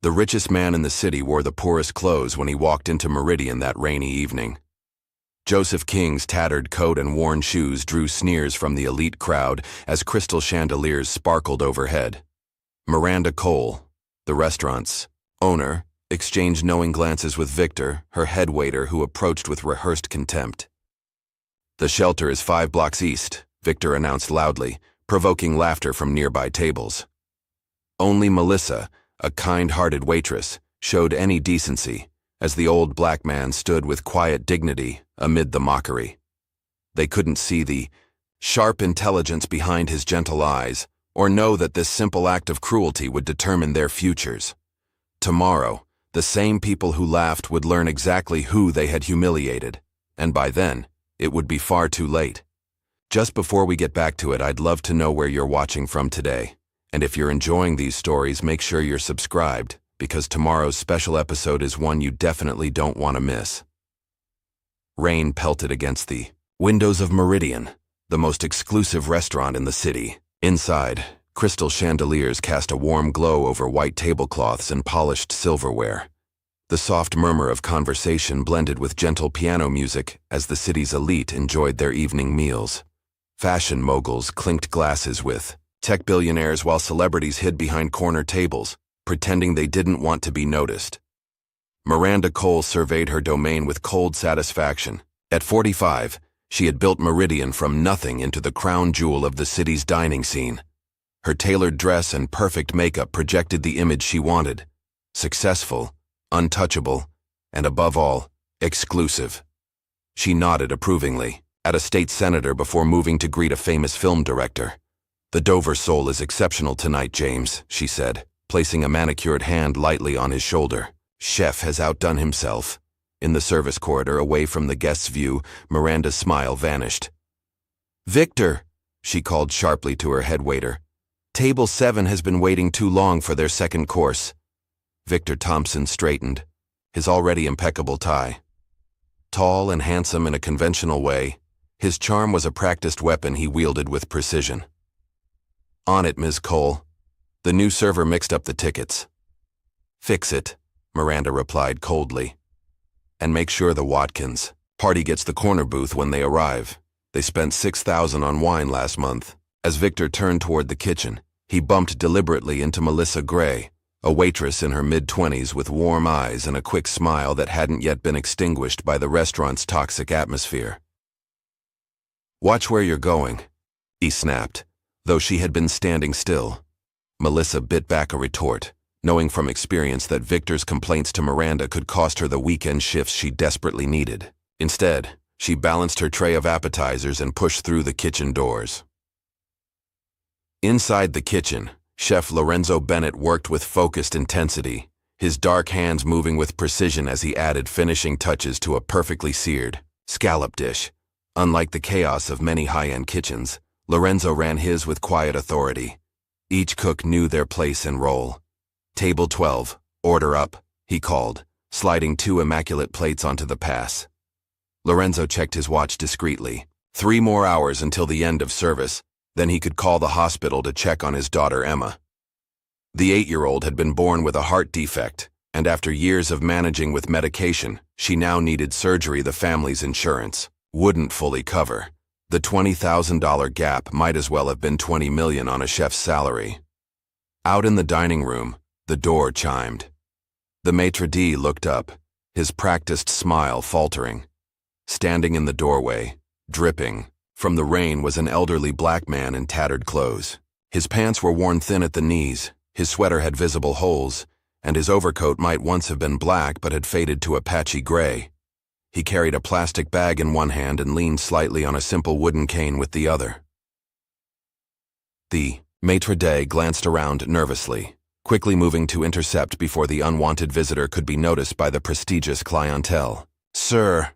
The richest man in the city wore the poorest clothes when he walked into Meridian that rainy evening. Joseph King's tattered coat and worn shoes drew sneers from the elite crowd as crystal chandeliers sparkled overhead. Miranda Cole, the restaurant's owner, exchanged knowing glances with Victor, her head waiter, who approached with rehearsed contempt. "The shelter is 5 blocks east," Victor announced loudly, provoking laughter from nearby tables. Only Melissa, a kind-hearted waitress, showed any decency, as the old black man stood with quiet dignity amid the mockery. They couldn't see the sharp intelligence behind his gentle eyes, or know that this simple act of cruelty would determine their futures. Tomorrow, the same people who laughed would learn exactly who they had humiliated, and by then, it would be far too late. Just before we get back to it, I'd love to know where you're watching from today. And if you're enjoying these stories, make sure you're subscribed, because tomorrow's special episode is one you definitely don't want to miss. Rain pelted against the windows of Meridian, the most exclusive restaurant in the city. Inside, crystal chandeliers cast a warm glow over white tablecloths and polished silverware. The soft murmur of conversation blended with gentle piano music as the city's elite enjoyed their evening meals. Fashion moguls clinked glasses with tech billionaires while celebrities hid behind corner tables, pretending they didn't want to be noticed. Miranda Cole surveyed her domain with cold satisfaction. At 45, she had built Meridian from nothing into the crown jewel of the city's dining scene. Her tailored dress and perfect makeup projected the image she wanted: successful, untouchable, and above all, exclusive. She nodded approvingly at a state senator before moving to greet a famous film director. "The Dover soul is exceptional tonight, James," she said, placing a manicured hand lightly on his shoulder. "Chef has outdone himself." In the service corridor, away from the guest's view, Miranda's smile vanished. "Victor," she called sharply to her head waiter. "Table 7 has been waiting too long for their second course." Victor Thompson straightened, his already impeccable tie. Tall and handsome in a conventional way, his charm was a practiced weapon he wielded with precision. "On it, Ms. Cole." The new server mixed up the tickets. "Fix it," Miranda replied coldly. "And make sure the Watkins party gets the corner booth when they arrive. They spent $6,000 on wine last month." As Victor turned toward the kitchen, he bumped deliberately into Melissa Gray, a waitress in her mid-20s with warm eyes and a quick smile that hadn't yet been extinguished by the restaurant's toxic atmosphere. "Watch where you're going," he snapped, though she had been standing still. Melissa bit back a retort, knowing from experience that Victor's complaints to Miranda could cost her the weekend shifts she desperately needed. Instead, she balanced her tray of appetizers and pushed through the kitchen doors. Inside the kitchen, Chef Lorenzo Bennett worked with focused intensity, his dark hands moving with precision as he added finishing touches to a perfectly seared scallop dish. Unlike the chaos of many high-end kitchens, Lorenzo ran his with quiet authority. Each cook knew their place and role. "Table 12, order up," he called, sliding 2 immaculate plates onto the pass. Lorenzo checked his watch discreetly. 3 more hours until the end of service, then he could call the hospital to check on his daughter Emma. The 8-year-old had been born with a heart defect, and after years of managing with medication, she now needed surgery the family's insurance wouldn't fully cover. The $20,000 gap might as well have been $20 million on a chef's salary. Out in the dining room, the door chimed. The maitre d' looked up, his practiced smile faltering. Standing in the doorway, dripping from the rain, was an elderly black man in tattered clothes. His pants were worn thin at the knees, his sweater had visible holes, and his overcoat might once have been black but had faded to a patchy gray. He carried a plastic bag in one hand and leaned slightly on a simple wooden cane with the other. The maitre d' glanced around nervously, quickly moving to intercept before the unwanted visitor could be noticed by the prestigious clientele. "Sir,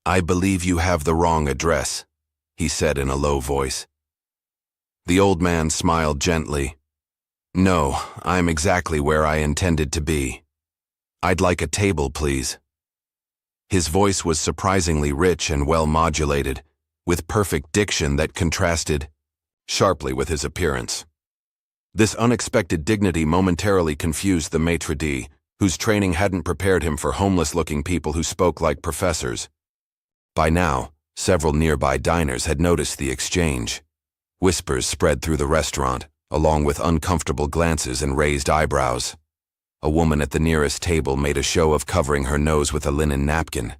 I believe you have the wrong address," he said in a low voice. The old man smiled gently. "No, I'm exactly where I intended to be. I'd like a table, please." His voice was surprisingly rich and well-modulated, with perfect diction that contrasted sharply with his appearance. This unexpected dignity momentarily confused the maitre d', whose training hadn't prepared him for homeless-looking people who spoke like professors. By now, several nearby diners had noticed the exchange. Whispers spread through the restaurant, along with uncomfortable glances and raised eyebrows. A woman at the nearest table made a show of covering her nose with a linen napkin.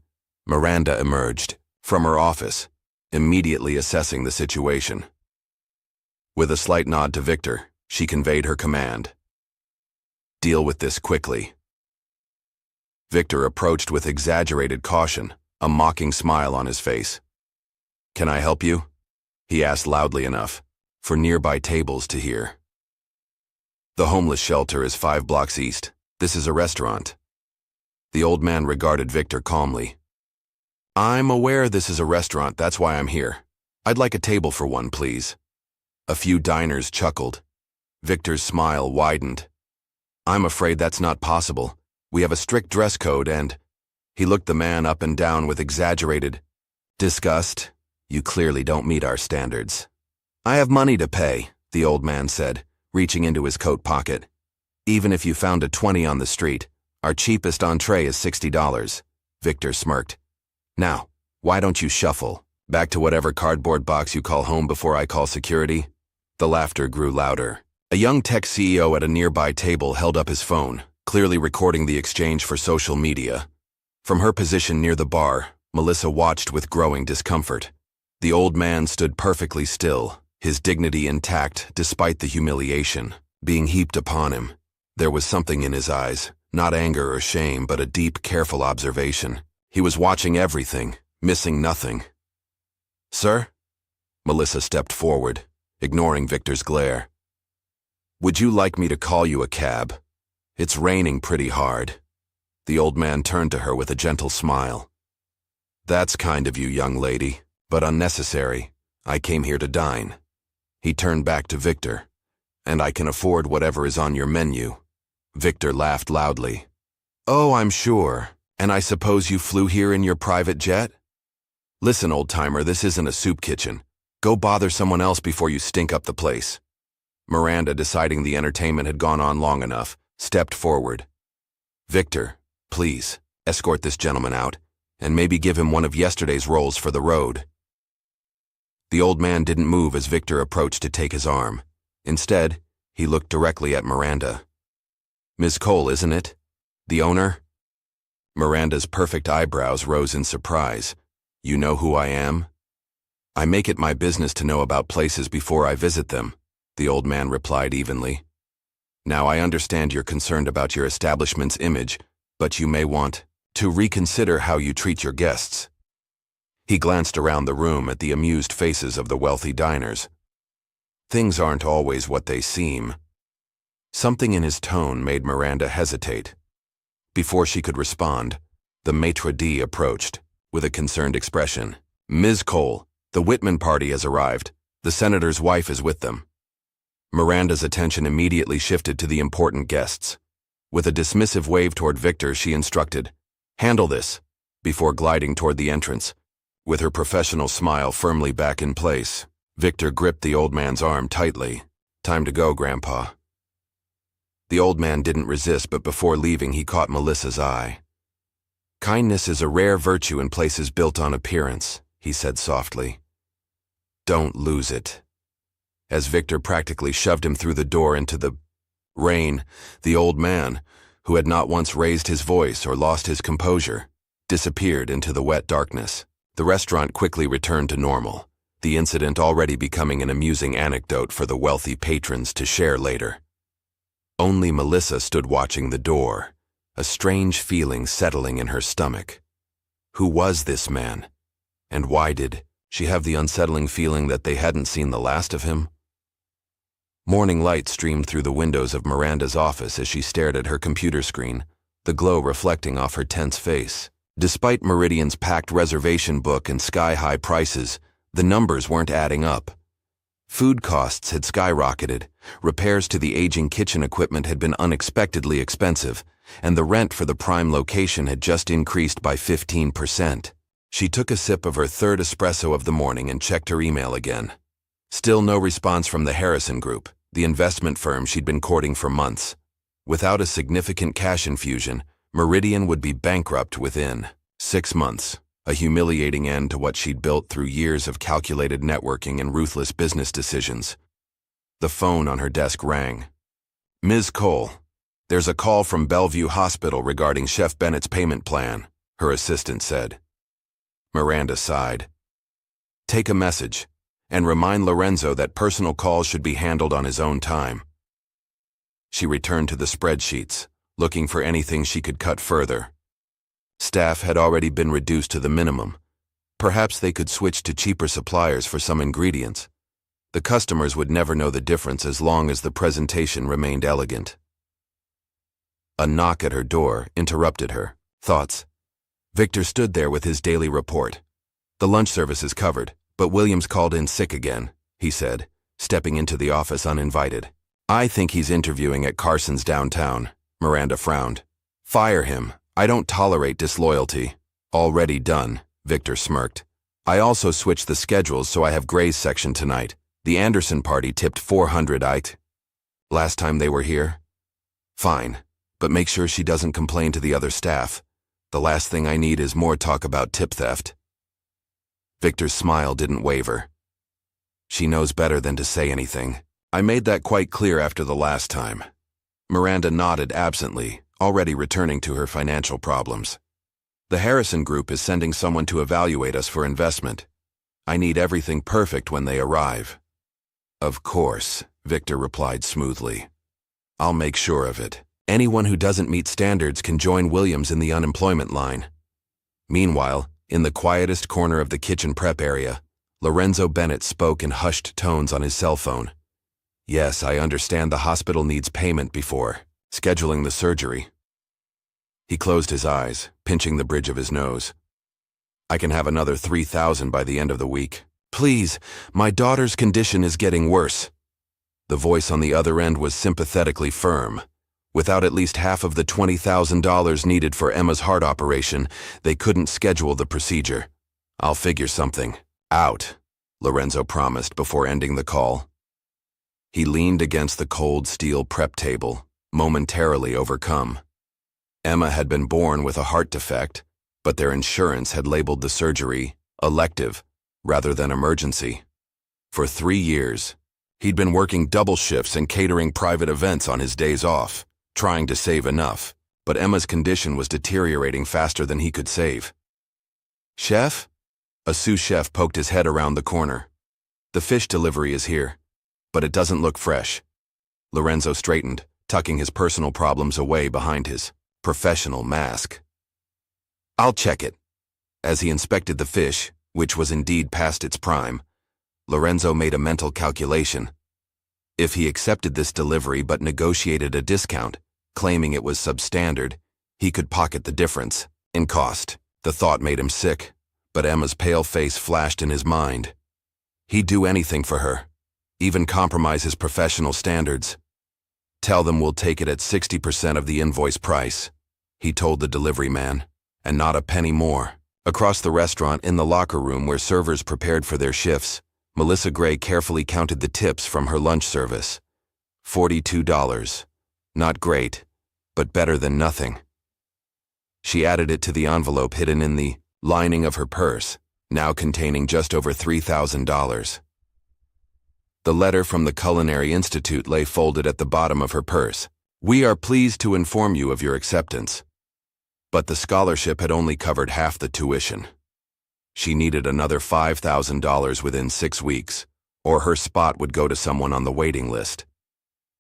Miranda emerged from her office, immediately assessing the situation. With a slight nod to Victor, she conveyed her command. "Deal with this quickly." Victor approached with exaggerated caution, a mocking smile on his face. "Can I help you?" he asked loudly enough for nearby tables to hear. "The homeless shelter is 5 blocks east. This is a restaurant." The old man regarded Victor calmly. "I'm aware this is a restaurant, that's why I'm here. I'd like a table for one, please." A few diners chuckled. Victor's smile widened. "I'm afraid that's not possible. We have a strict dress code and—" He looked the man up and down with exaggerated disgust. "You clearly don't meet our standards." "I have money to pay," the old man said, reaching into his coat pocket. "Even if you found a 20 on the street, our cheapest entree is $60. Victor smirked. "Now, why don't you shuffle back to whatever cardboard box you call home before I call security?" The laughter grew louder. A young tech CEO at a nearby table held up his phone, clearly recording the exchange for social media. From her position near the bar, Melissa watched with growing discomfort. The old man stood perfectly still, his dignity intact despite the humiliation being heaped upon him. There was something in his eyes, not anger or shame, but a deep, careful observation. He was watching everything, missing nothing. "Sir?" Melissa stepped forward, ignoring Victor's glare. "Would you like me to call you a cab? It's raining pretty hard." The old man turned to her with a gentle smile. "That's kind of you, young lady, but unnecessary. I came here to dine." He turned back to Victor. "And I can afford whatever is on your menu." Victor laughed loudly. "Oh, I'm sure. And I suppose you flew here in your private jet?" "Listen, old-timer, this isn't a soup kitchen. Go bother someone else before you stink up the place." Miranda, deciding the entertainment had gone on long enough, stepped forward. "Victor, please, escort this gentleman out, and maybe give him one of yesterday's rolls for the road." The old man didn't move as Victor approached to take his arm. Instead, he looked directly at Miranda. "Ms. Cole, isn't it? The owner?" Miranda's perfect eyebrows rose in surprise. "You know who I am?" "I make it my business to know about places before I visit them," the old man replied evenly. "Now I understand you're concerned about your establishment's image, but you may want to reconsider how you treat your guests." He glanced around the room at the amused faces of the wealthy diners. "Things aren't always what they seem." Something in his tone made Miranda hesitate. Before she could respond, the maitre d' approached, with a concerned expression. "Ms. Cole, the Whitman party has arrived. The senator's wife is with them." Miranda's attention immediately shifted to the important guests. With a dismissive wave toward Victor, she instructed, "Handle this," before gliding toward the entrance. With her professional smile firmly back in place, Victor gripped the old man's arm tightly. "Time to go, Grandpa." The old man didn't resist, but before leaving he caught Melissa's eye. "Kindness is a rare virtue in places built on appearance," he said softly. "Don't lose it." As Victor practically shoved him through the door into the rain, the old man, who had not once raised his voice or lost his composure, disappeared into the wet darkness. The restaurant quickly returned to normal, the incident already becoming an amusing anecdote for the wealthy patrons to share later. Only Melissa stood watching the door, a strange feeling settling in her stomach. Who was this man? And why did she have the unsettling feeling that they hadn't seen the last of him? Morning light streamed through the windows of Miranda's office as she stared at her computer screen, the glow reflecting off her tense face. Despite Meridian's packed reservation book and sky-high prices, the numbers weren't adding up. Food costs had skyrocketed, repairs to the aging kitchen equipment had been unexpectedly expensive, and the rent for the prime location had just increased by 15%. She took a sip of her third espresso of the morning and checked her email again. Still no response from the Harrison group, the investment firm she'd been courting for months. Without a significant cash infusion, Meridian would be bankrupt within 6 months, a humiliating end to what she'd built through years of calculated networking and ruthless business decisions. The phone on her desk rang. "Ms. Cole, there's a call from Bellevue Hospital regarding Chef Bennett's payment plan," her assistant said. Miranda sighed. "Take a message, and remind Lorenzo that personal calls should be handled on his own time." She returned to the spreadsheets, looking for anything she could cut further. Staff had already been reduced to the minimum. Perhaps they could switch to cheaper suppliers for some ingredients. The customers would never know the difference as long as the presentation remained elegant. A knock at her door interrupted her thoughts. Victor stood there with his daily report. "The lunch service is covered, but Williams called in sick again," he said, stepping into the office uninvited. "I think he's interviewing at Carson's downtown." Miranda frowned. "Fire him. I don't tolerate disloyalty." "Already done," Victor smirked. "I also switched the schedules so I have Gray's section tonight. The Anderson party tipped 400 last time they were here." "Fine, but make sure she doesn't complain to the other staff. The last thing I need is more talk about tip theft." Victor's smile didn't waver. "She knows better than to say anything. I made that quite clear after the last time." Miranda nodded absently, already returning to her financial problems. "The Harrison Group is sending someone to evaluate us for investment. I need everything perfect when they arrive." "Of course," Victor replied smoothly. "I'll make sure of it. Anyone who doesn't meet standards can join Williams in the unemployment line." Meanwhile, in the quietest corner of the kitchen prep area, Lorenzo Bennett spoke in hushed tones on his cell phone. "Yes, I understand the hospital needs payment before scheduling the surgery." He closed his eyes, pinching the bridge of his nose. "I can have another 3,000 by the end of the week. Please, my daughter's condition is getting worse." The voice on the other end was sympathetically firm. Without at least half of the $20,000 needed for Emma's heart operation, they couldn't schedule the procedure. "I'll figure something out," Lorenzo promised before ending the call. He leaned against the cold steel prep table, momentarily overcome. Emma had been born with a heart defect, but their insurance had labeled the surgery elective rather than emergency. For 3 years, he'd been working double shifts and catering private events on his days off, trying to save enough, but Emma's condition was deteriorating faster than he could save. "Chef?" A sous chef poked his head around the corner. "The fish delivery is here, but it doesn't look fresh." Lorenzo straightened, tucking his personal problems away behind his professional mask. "I'll check it." As he inspected the fish, which was indeed past its prime, Lorenzo made a mental calculation. If he accepted this delivery but negotiated a discount, claiming it was substandard, he could pocket the difference in cost. The thought made him sick, but Emma's pale face flashed in his mind. He'd do anything for her, even compromise his professional standards. "Tell them we'll take it at 60% of the invoice price," he told the delivery man, "and not a penny more." Across the restaurant, in the locker room where servers prepared for their shifts, Melissa Gray carefully counted the tips from her lunch service. $42. Not great, but better than nothing. She added it to the envelope hidden in the lining of her purse, now containing just over $3,000. The letter from the Culinary Institute lay folded at the bottom of her purse. "We are pleased to inform you of your acceptance." But the scholarship had only covered half the tuition. She needed another $5,000 within 6 weeks, or her spot would go to someone on the waiting list.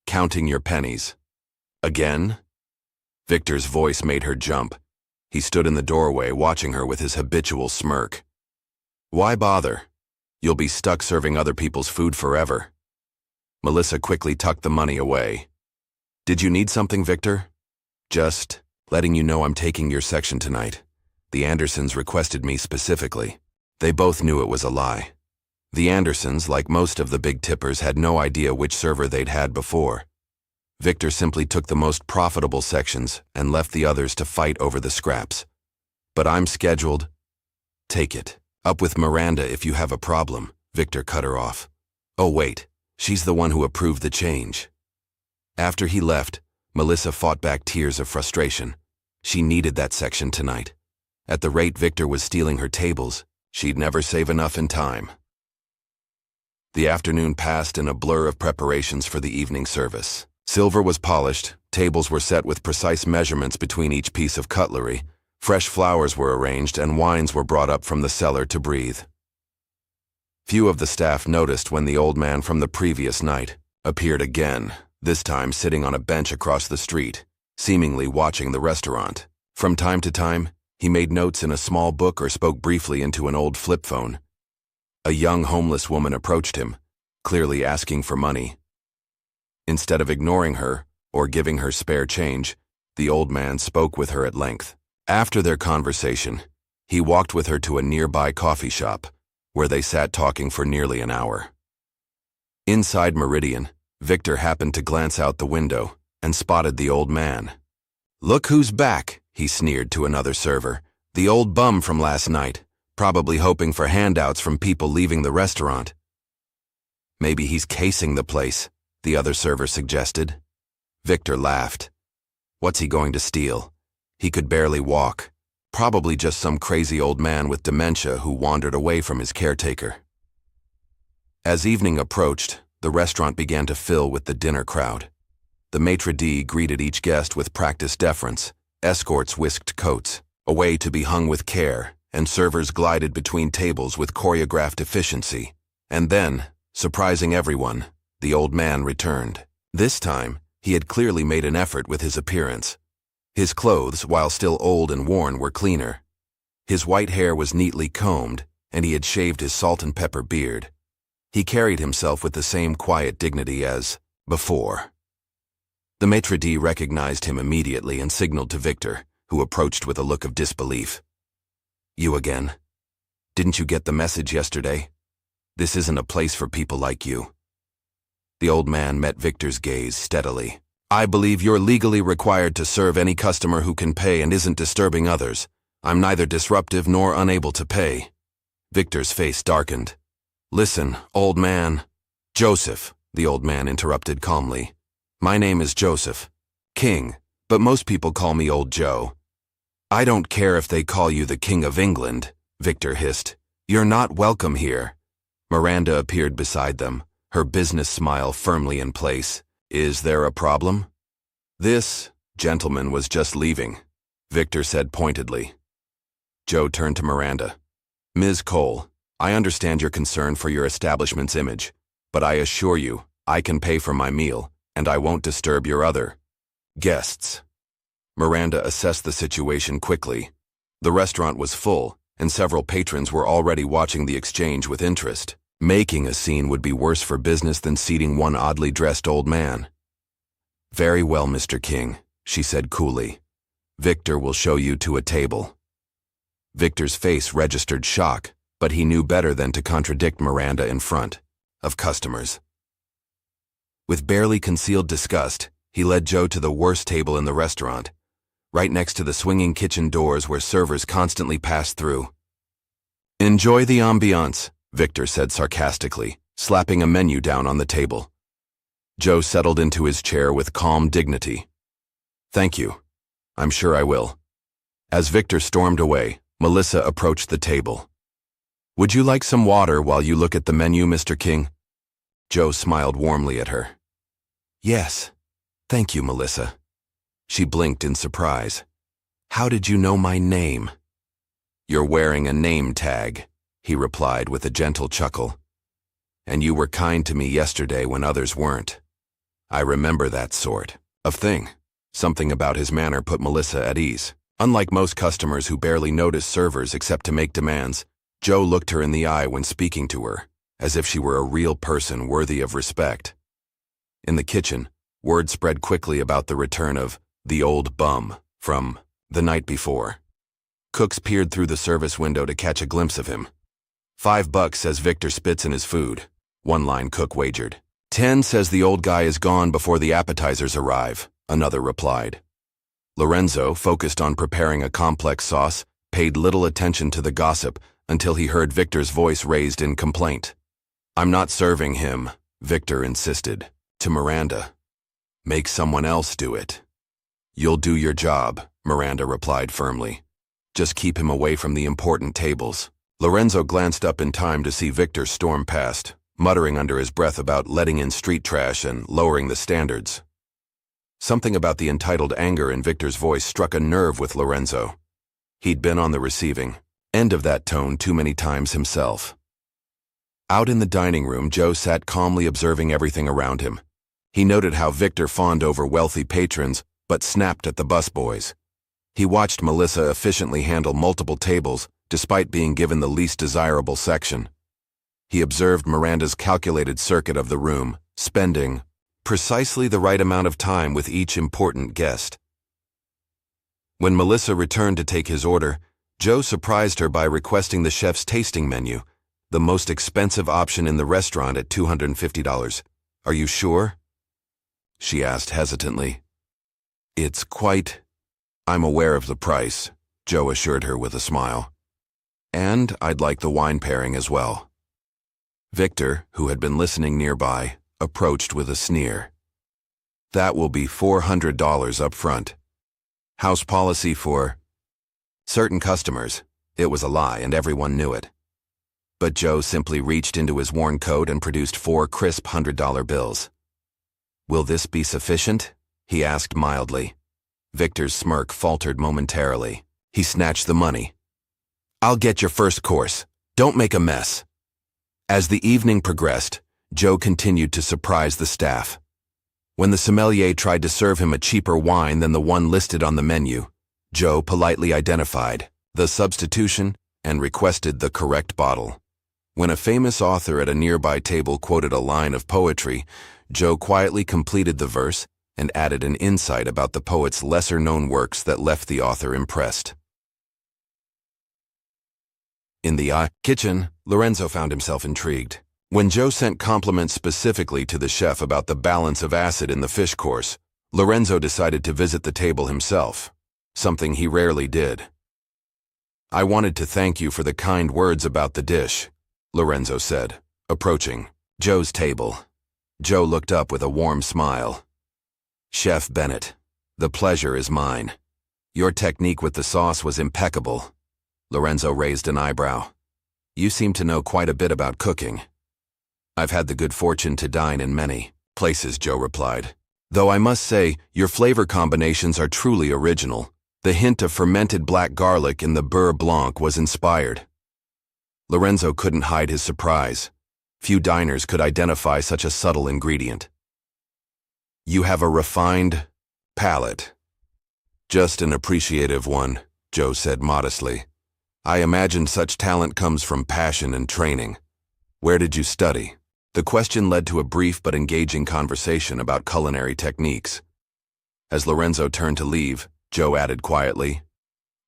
"Counting your pennies." "Again?" Victor's voice made her jump. He stood in the doorway, watching her with his habitual smirk. "Why bother? You'll be stuck serving other people's food forever." Melissa quickly tucked the money away. "Did you need something, Victor?" "Just letting you know I'm taking your section tonight. The Andersons requested me specifically." They both knew it was a lie. The Andersons, like most of the big tippers, had no idea which server they'd had before. Victor simply took the most profitable sections and left the others to fight over the scraps. "But I'm scheduled." "Take it. Up with Miranda if you have a problem," Victor cut her off. "Oh, wait. She's the one who approved the change. After he left, Melissa fought back tears of frustration. She needed that section tonight. At the rate Victor was stealing her tables, she'd never save enough in time. The afternoon passed in a blur of preparations for the evening service. Silver was polished, tables were set with precise measurements between each piece of cutlery, fresh flowers were arranged, and wines were brought up from the cellar to breathe. Few of the staff noticed when the old man from the previous night appeared again, this time sitting on a bench across the street, seemingly watching the restaurant. From time to time, he made notes in a small book or spoke briefly into an old flip phone. A young homeless woman approached him, clearly asking for money. Instead of ignoring her or giving her spare change, the old man spoke with her at length. After their conversation, he walked with her to a nearby coffee shop, where they sat talking for nearly an hour. Inside Meridian, Victor happened to glance out the window and spotted the old man. "Look who's back," he sneered to another server. "The old bum from last night, probably hoping for handouts from people leaving the restaurant." "Maybe he's casing the place," the other server suggested. Victor laughed. What's he going to steal? He could barely walk. Probably just some crazy old man with dementia who wandered away from his caretaker. As evening approached, the restaurant began to fill with the dinner crowd. The maitre d' greeted each guest with practiced deference, escorts whisked coats, away to be hung with care, and servers glided between tables with choreographed efficiency. And then, surprising everyone, the old man returned. This time, he had clearly made an effort with his appearance. His clothes, while still old and worn, were cleaner. His white hair was neatly combed, and he had shaved his salt and pepper beard. He carried himself with the same quiet dignity as before. The maitre d' recognized him immediately and signaled to Victor, who approached with a look of disbelief. "You again? Didn't you get the message yesterday? This isn't a place for people like you." The old man met Victor's gaze steadily. "I believe you're legally required to serve any customer who can pay and isn't disturbing others. I'm neither disruptive nor unable to pay." Victor's face darkened. "Listen, old man." "Joseph," the old man interrupted calmly. "My name is Joseph King, but most people call me Old Joe." "I don't care if they call you the King of England," Victor hissed. "You're not welcome here." Miranda appeared beside them, her business smile firmly in place. "Is there a problem?" "This gentleman was just leaving," Victor said pointedly. Joe turned to Miranda. "Ms. Cole, I understand your concern for your establishment's image, but I assure you, I can pay for my meal, and I won't disturb your other guests." Miranda assessed the situation quickly. The restaurant was full, and several patrons were already watching the exchange with interest. Making a scene would be worse for business than seating one oddly dressed old man. "Very well, Mr. King," she said coolly. "Victor will show you to a table." Victor's face registered shock, but he knew better than to contradict Miranda in front of customers. With barely concealed disgust, he led Joe to the worst table in the restaurant, right next to the swinging kitchen doors where servers constantly passed through. "Enjoy the ambiance," Victor said sarcastically, slapping a menu down on the table. Joe settled into his chair with calm dignity. "Thank you. I'm sure I will." As Victor stormed away, Melissa approached the table. "Would you like some water while you look at the menu, Mr. King?" Joe smiled warmly at her. "Yes, thank you, Melissa." She blinked in surprise. "How did you know my name?" "You're wearing a name tag," he replied with a gentle chuckle. "And you were kind to me yesterday when others weren't. I remember that sort of thing." Something about his manner put Melissa at ease. Unlike most customers who barely notice servers except to make demands, Joe looked her in the eye when speaking to her, as if she were a real person worthy of respect. In the kitchen, word spread quickly about the return of the old bum from the night before. Cooks peered through the service window to catch a glimpse of him. $5 says Victor spits in his food, one line cook wagered. 10 says the old guy is gone before the appetizers arrive, another replied. Lorenzo, focused on preparing a complex sauce, paid little attention to the gossip until he heard Victor's voice raised in complaint. "I'm not serving him," Victor insisted. To Miranda. Make someone else do it. You'll do your job, Miranda replied firmly. Just keep him away from the important tables. Lorenzo glanced up in time to see Victor storm past, muttering under his breath about letting in street trash and lowering the standards. Something about the entitled anger in Victor's voice struck a nerve with Lorenzo. He'd been on the receiving end of that tone too many times himself. Out in the dining room, Joe sat calmly observing everything around him. He noted how Victor fawned over wealthy patrons, but snapped at the busboys. He watched Melissa efficiently handle multiple tables, despite being given the least desirable section. He observed Miranda's calculated circuit of the room, spending precisely the right amount of time with each important guest. When Melissa returned to take his order, Joe surprised her by requesting the chef's tasting menu, the most expensive option in the restaurant at $250. Are you sure? She asked hesitantly. It's quite... I'm aware of the price, Joe assured her with a smile. And I'd like the wine pairing as well. Victor, who had been listening nearby, approached with a sneer. That will be $400 up front. House policy for certain customers. It was a lie and everyone knew it. But Joe simply reached into his worn coat and produced 4 crisp $100 bills. Will this be sufficient? He asked mildly. Victor's smirk faltered momentarily. He snatched the money. I'll get your first course. Don't make a mess. As the evening progressed, Joe continued to surprise the staff. When the sommelier tried to serve him a cheaper wine than the one listed on the menu, Joe politely identified the substitution and requested the correct bottle. When a famous author at a nearby table quoted a line of poetry, Joe quietly completed the verse and added an insight about the poet's lesser-known works that left the author impressed. In the kitchen, Lorenzo found himself intrigued. When Joe sent compliments specifically to the chef about the balance of acid in the fish course, Lorenzo decided to visit the table himself, something he rarely did. I wanted to thank you for the kind words about the dish, Lorenzo said, approaching Joe's table. Joe looked up with a warm smile. Chef Bennett, the pleasure is mine. Your technique with the sauce was impeccable. Lorenzo raised an eyebrow. You seem to know quite a bit about cooking. I've had the good fortune to dine in many places, Joe replied. Though I must say, your flavor combinations are truly original. The hint of fermented black garlic in the beurre blanc was inspired. Lorenzo couldn't hide his surprise. Few diners could identify such a subtle ingredient. You have a refined palate. Just an appreciative one, Joe said modestly. I imagine such talent comes from passion and training. Where did you study? The question led to a brief but engaging conversation about culinary techniques. As Lorenzo turned to leave, Joe added quietly,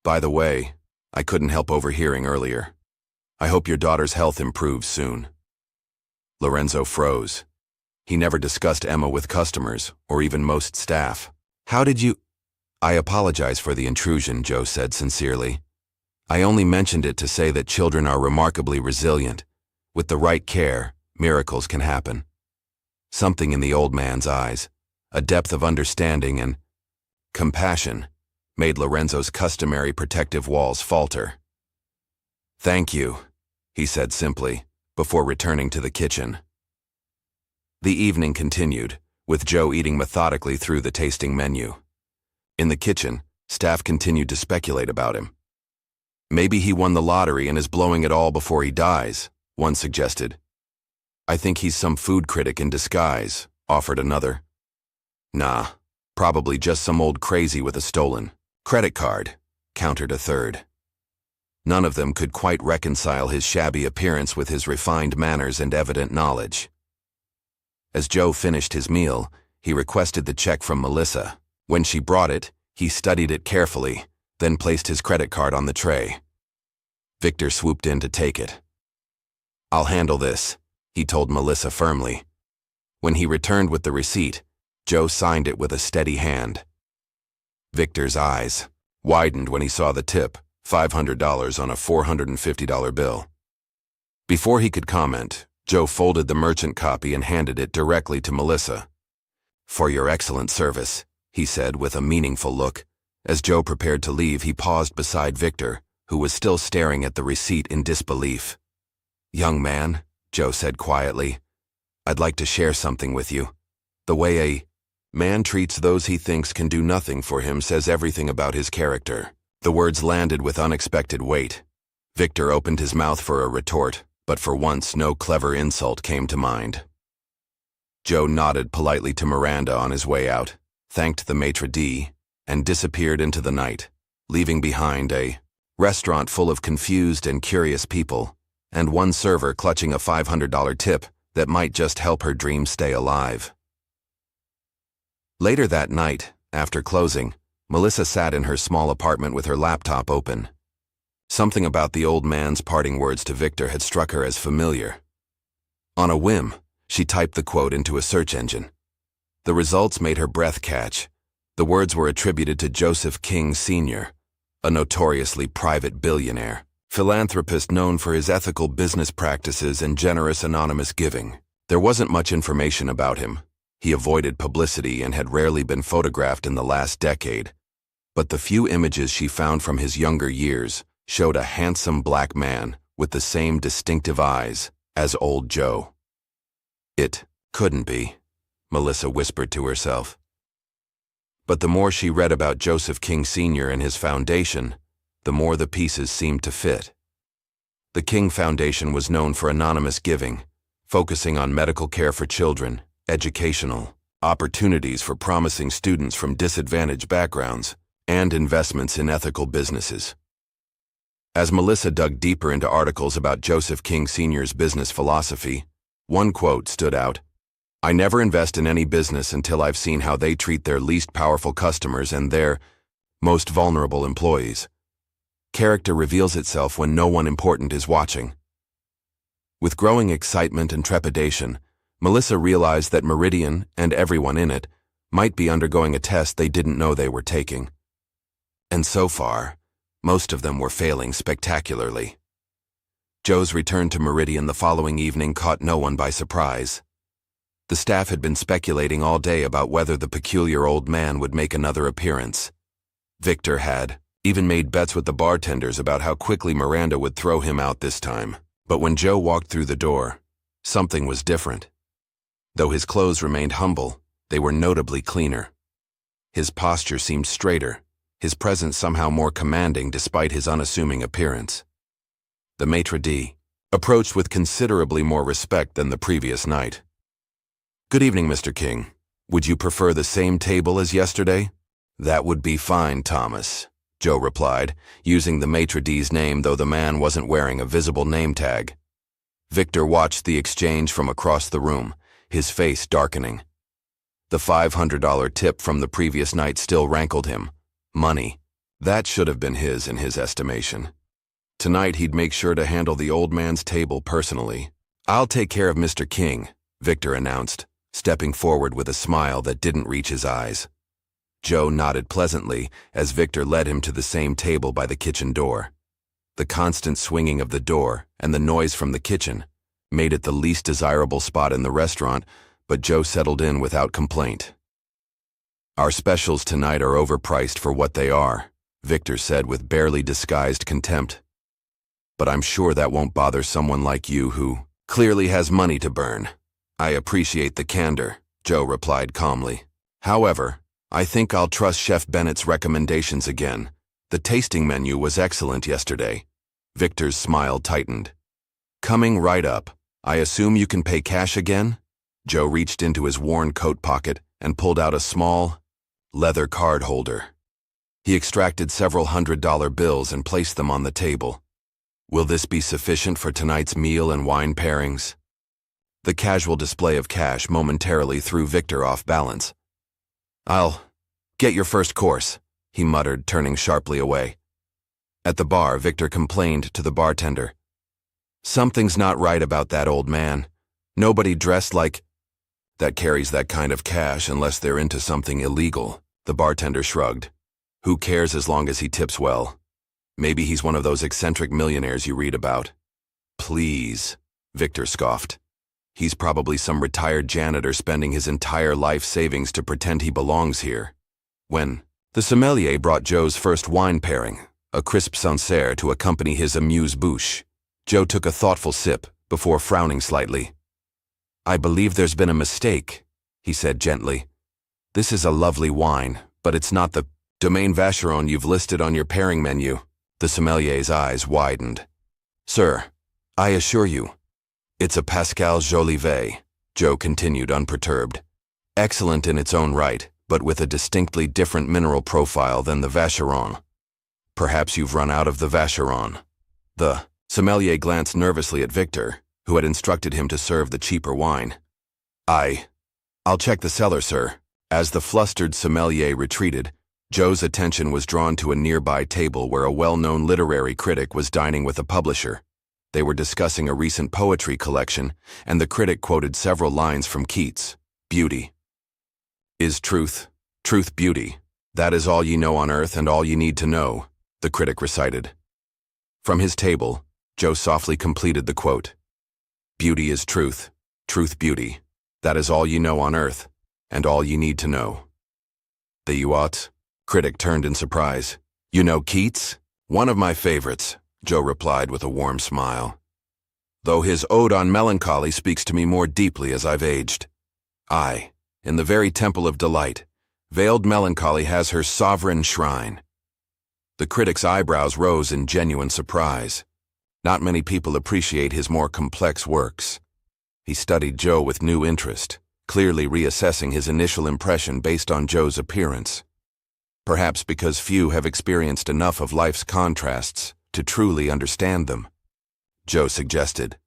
By the way, I couldn't help overhearing earlier. I hope your daughter's health improves soon. Lorenzo froze. He never discussed Emma with customers, or even most staff. How did you... I apologize for the intrusion, Joe said sincerely. I only mentioned it to say that children are remarkably resilient. With the right care, miracles can happen. Something in the old man's eyes, a depth of understanding and compassion, made Lorenzo's customary protective walls falter. Thank you, he said simply, before returning to the kitchen. The evening continued, with Joe eating methodically through the tasting menu. In the kitchen, staff continued to speculate about him. Maybe he won the lottery and is blowing it all before he dies, one suggested. I think he's some food critic in disguise, offered another. Nah, probably just some old crazy with a stolen credit card, countered a third. None of them could quite reconcile his shabby appearance with his refined manners and evident knowledge. As Joe finished his meal, he requested the check from Melissa. When she brought it, he studied it carefully, then placed his credit card on the tray. Victor swooped in to take it. I'll handle this, he told Melissa firmly. When he returned with the receipt, Joe signed it with a steady hand. Victor's eyes widened when he saw the tip, $500 on a $450 bill. Before he could comment, Joe folded the merchant copy and handed it directly to Melissa. "For your excellent service," he said with a meaningful look. As Joe prepared to leave, he paused beside Victor, who was still staring at the receipt in disbelief. "Young man," Joe said quietly, "I'd like to share something with you. The way a man treats those he thinks can do nothing for him says everything about his character." The words landed with unexpected weight. Victor opened his mouth for a retort, but for once no clever insult came to mind. Joe nodded politely to Miranda on his way out, thanked the maitre d', and disappeared into the night, leaving behind a restaurant full of confused and curious people, and one server clutching a $500 tip that might just help her dream stay alive. Later that night, after closing, Melissa sat in her small apartment with her laptop open. Something about the old man's parting words to Victor had struck her as familiar. On a whim, she typed the quote into a search engine. The results made her breath catch. The words were attributed to Joseph King Sr., a notoriously private billionaire, philanthropist known for his ethical business practices and generous anonymous giving. There wasn't much information about him. He avoided publicity and had rarely been photographed in the last decade. But the few images she found from his younger years showed a handsome black man with the same distinctive eyes as old Joe. It couldn't be, Melissa whispered to herself. But the more she read about Joseph King Sr. and his foundation, the more the pieces seemed to fit. The King Foundation was known for anonymous giving, focusing on medical care for children, educational opportunities for promising students from disadvantaged backgrounds, and investments in ethical businesses. As Melissa dug deeper into articles about Joseph King Sr.'s business philosophy, one quote stood out: "I never invest in any business until I've seen how they treat their least powerful customers and their most vulnerable employees. Character reveals itself when no one important is watching." With growing excitement and trepidation, Melissa realized that Meridian and everyone in it might be undergoing a test they didn't know they were taking. And so far, most of them were failing spectacularly. Joe's return to Meridian the following evening caught no one by surprise. The staff had been speculating all day about whether the peculiar old man would make another appearance. Victor had even made bets with the bartenders about how quickly Miranda would throw him out this time. But when Joe walked through the door, something was different. Though his clothes remained humble, they were notably cleaner. His posture seemed straighter, his presence somehow more commanding despite his unassuming appearance. The maitre d' approached with considerably more respect than the previous night. "Good evening, Mr. King. Would you prefer the same table as yesterday?" "That would be fine, Thomas," Joe replied, using the maitre d's name though the man wasn't wearing a visible name tag. Victor watched the exchange from across the room, his face darkening. The $500 tip from the previous night still rankled him. Money. That should have been his in his estimation. Tonight he'd make sure to handle the old man's table personally. "I'll take care of Mr. King," Victor announced, stepping forward with a smile that didn't reach his eyes. Joe nodded pleasantly as Victor led him to the same table by the kitchen door. The constant swinging of the door and the noise from the kitchen made it the least desirable spot in the restaurant, but Joe settled in without complaint. "Our specials tonight are overpriced for what they are," Victor said with barely disguised contempt. "But I'm sure that won't bother someone like you who clearly has money to burn." "I appreciate the candor," Joe replied calmly. "However, I think I'll trust Chef Bennett's recommendations again. The tasting menu was excellent yesterday." Victor's smile tightened. "Coming right up. I assume you can pay cash again?" Joe reached into his worn coat pocket and pulled out a small, leather card holder. He extracted several $100 bills and placed them on the table. "Will this be sufficient for tonight's meal and wine pairings?" The casual display of cash momentarily threw Victor off balance. "I'll get your first course," he muttered, turning sharply away. At the bar, Victor complained to the bartender. "Something's not right about that old man. Nobody dressed like that carries that kind of cash unless they're into something illegal." The bartender shrugged. "Who cares as long as he tips well? Maybe he's one of those eccentric millionaires you read about." "Please," Victor scoffed. He's probably some retired janitor spending his entire life savings to pretend he belongs here. When the sommelier brought Joe's first wine pairing, a crisp Sancerre to accompany his amuse-bouche, Joe took a thoughtful sip before frowning slightly. "I believe there's been a mistake," he said gently. "This is a lovely wine, but it's not the Domaine Vacheron you've listed on your pairing menu." The sommelier's eyes widened. "Sir, I assure you, it's a Pascal Jolivet," Joe continued unperturbed. "Excellent in its own right, but with a distinctly different mineral profile than the Vacheron. Perhaps you've run out of the Vacheron." The sommelier glanced nervously at Victor, who had instructed him to serve the cheaper wine. I'll check the cellar, sir." As the flustered sommelier retreated, Joe's attention was drawn to a nearby table where a well-known literary critic was dining with a publisher. They were discussing a recent poetry collection, and the critic quoted several lines from Keats. "Beauty is truth, truth beauty. That is all ye know on earth and all ye need to know," the critic recited. From his table, Joe softly completed the quote. "Beauty is truth, truth beauty. That is all ye know on earth and all ye need to know." "The you ought?" Critic turned in surprise. "You know Keats?" "One of my favorites," Joe replied with a warm smile. "Though his Ode on Melancholy speaks to me more deeply as I've aged. Aye, in the very temple of delight, veiled melancholy has her sovereign shrine." The critic's eyebrows rose in genuine surprise. Not many people appreciate his more complex works. He studied Joe with new interest, clearly reassessing his initial impression based on Joe's appearance. Perhaps because few have experienced enough of life's contrasts to truly understand them. Joe suggested.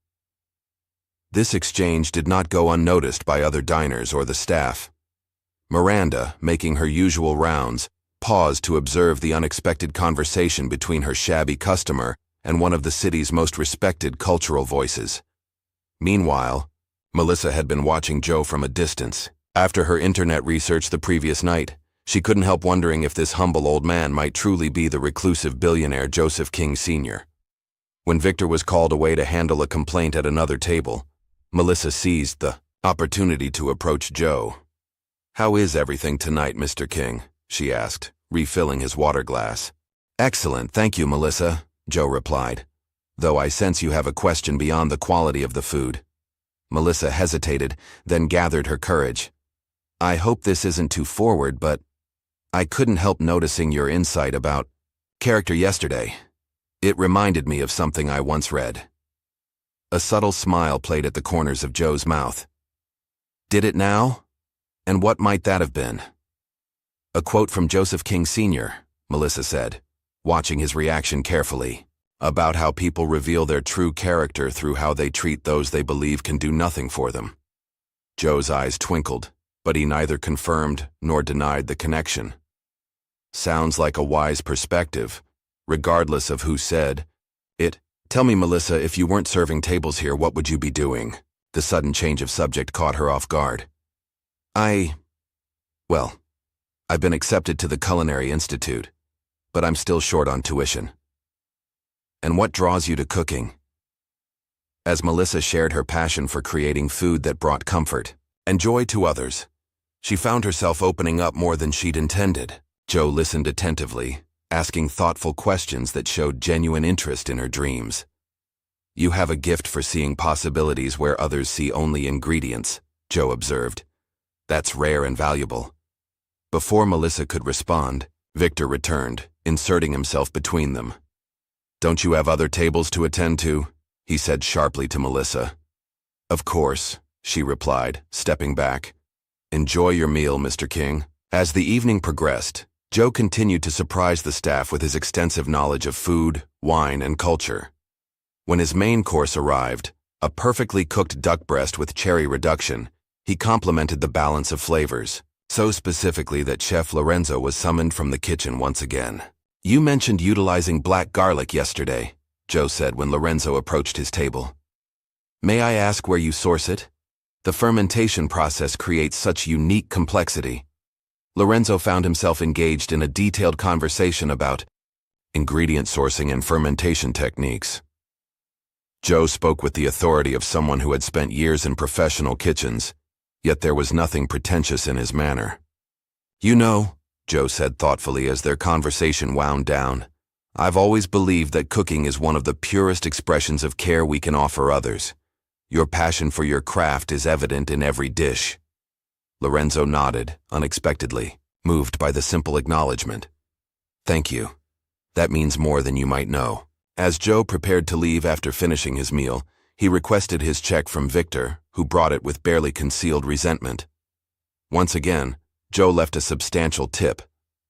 This exchange did not go unnoticed by other diners or the staff. Miranda, making her usual rounds, paused to observe the unexpected conversation between her shabby customer and one of the city's most respected cultural voices. Meanwhile, Melissa had been watching Joe from a distance. After her internet research the previous night, she couldn't help wondering if this humble old man might truly be the reclusive billionaire Joseph King Sr. When Victor was called away to handle a complaint at another table, Melissa seized the opportunity to approach Joe. "How is everything tonight, Mr. King?" she asked, refilling his water glass. "Excellent, thank you, Melissa," Joe replied, "though I sense you have a question beyond the quality of the food." Melissa hesitated, then gathered her courage. "I hope this isn't too forward, but I couldn't help noticing your insight about character yesterday. It reminded me of something I once read." A subtle smile played at the corners of Joe's mouth. "Did it now? And what might that have been?" "A quote from Joseph King Sr., Melissa said, watching his reaction carefully, about how people reveal their true character through how they treat those they believe can do nothing for them. Joe's eyes twinkled, but he neither confirmed nor denied the connection. Sounds like a wise perspective, regardless of who said it. "Tell me, Melissa, if you weren't serving tables here, what would you be doing?" The sudden change of subject caught her off guard. Well, I've been accepted to the Culinary Institute, but I'm still short on tuition." "And what draws you to cooking?" As Melissa shared her passion for creating food that brought comfort and joy to others, she found herself opening up more than she'd intended. Joe listened attentively, asking thoughtful questions that showed genuine interest in her dreams. "You have a gift for seeing possibilities where others see only ingredients," Joe observed. "That's rare and valuable." Before Melissa could respond, Victor returned, inserting himself between them. "Don't you have other tables to attend to?" he said sharply to Melissa. "Of course," she replied, stepping back. "Enjoy your meal, Mr. King." As the evening progressed, Joe continued to surprise the staff with his extensive knowledge of food, wine, and culture. When his main course arrived, a perfectly cooked duck breast with cherry reduction, he complimented the balance of flavors, so specifically that Chef Lorenzo was summoned from the kitchen once again. "You mentioned utilizing black garlic yesterday," Joe said when Lorenzo approached his table. "May I ask where you source it? The fermentation process creates such unique complexity." Lorenzo found himself engaged in a detailed conversation about ingredient sourcing and fermentation techniques. Joe spoke with the authority of someone who had spent years in professional kitchens, yet there was nothing pretentious in his manner. "You know," Joe said thoughtfully as their conversation wound down, "I've always believed that cooking is one of the purest expressions of care we can offer others. Your passion for your craft is evident in every dish." Lorenzo nodded, unexpectedly, moved by the simple acknowledgement. "Thank you. That means more than you might know." As Joe prepared to leave after finishing his meal, he requested his check from Victor, who brought it with barely concealed resentment. Once again, Joe left a substantial tip,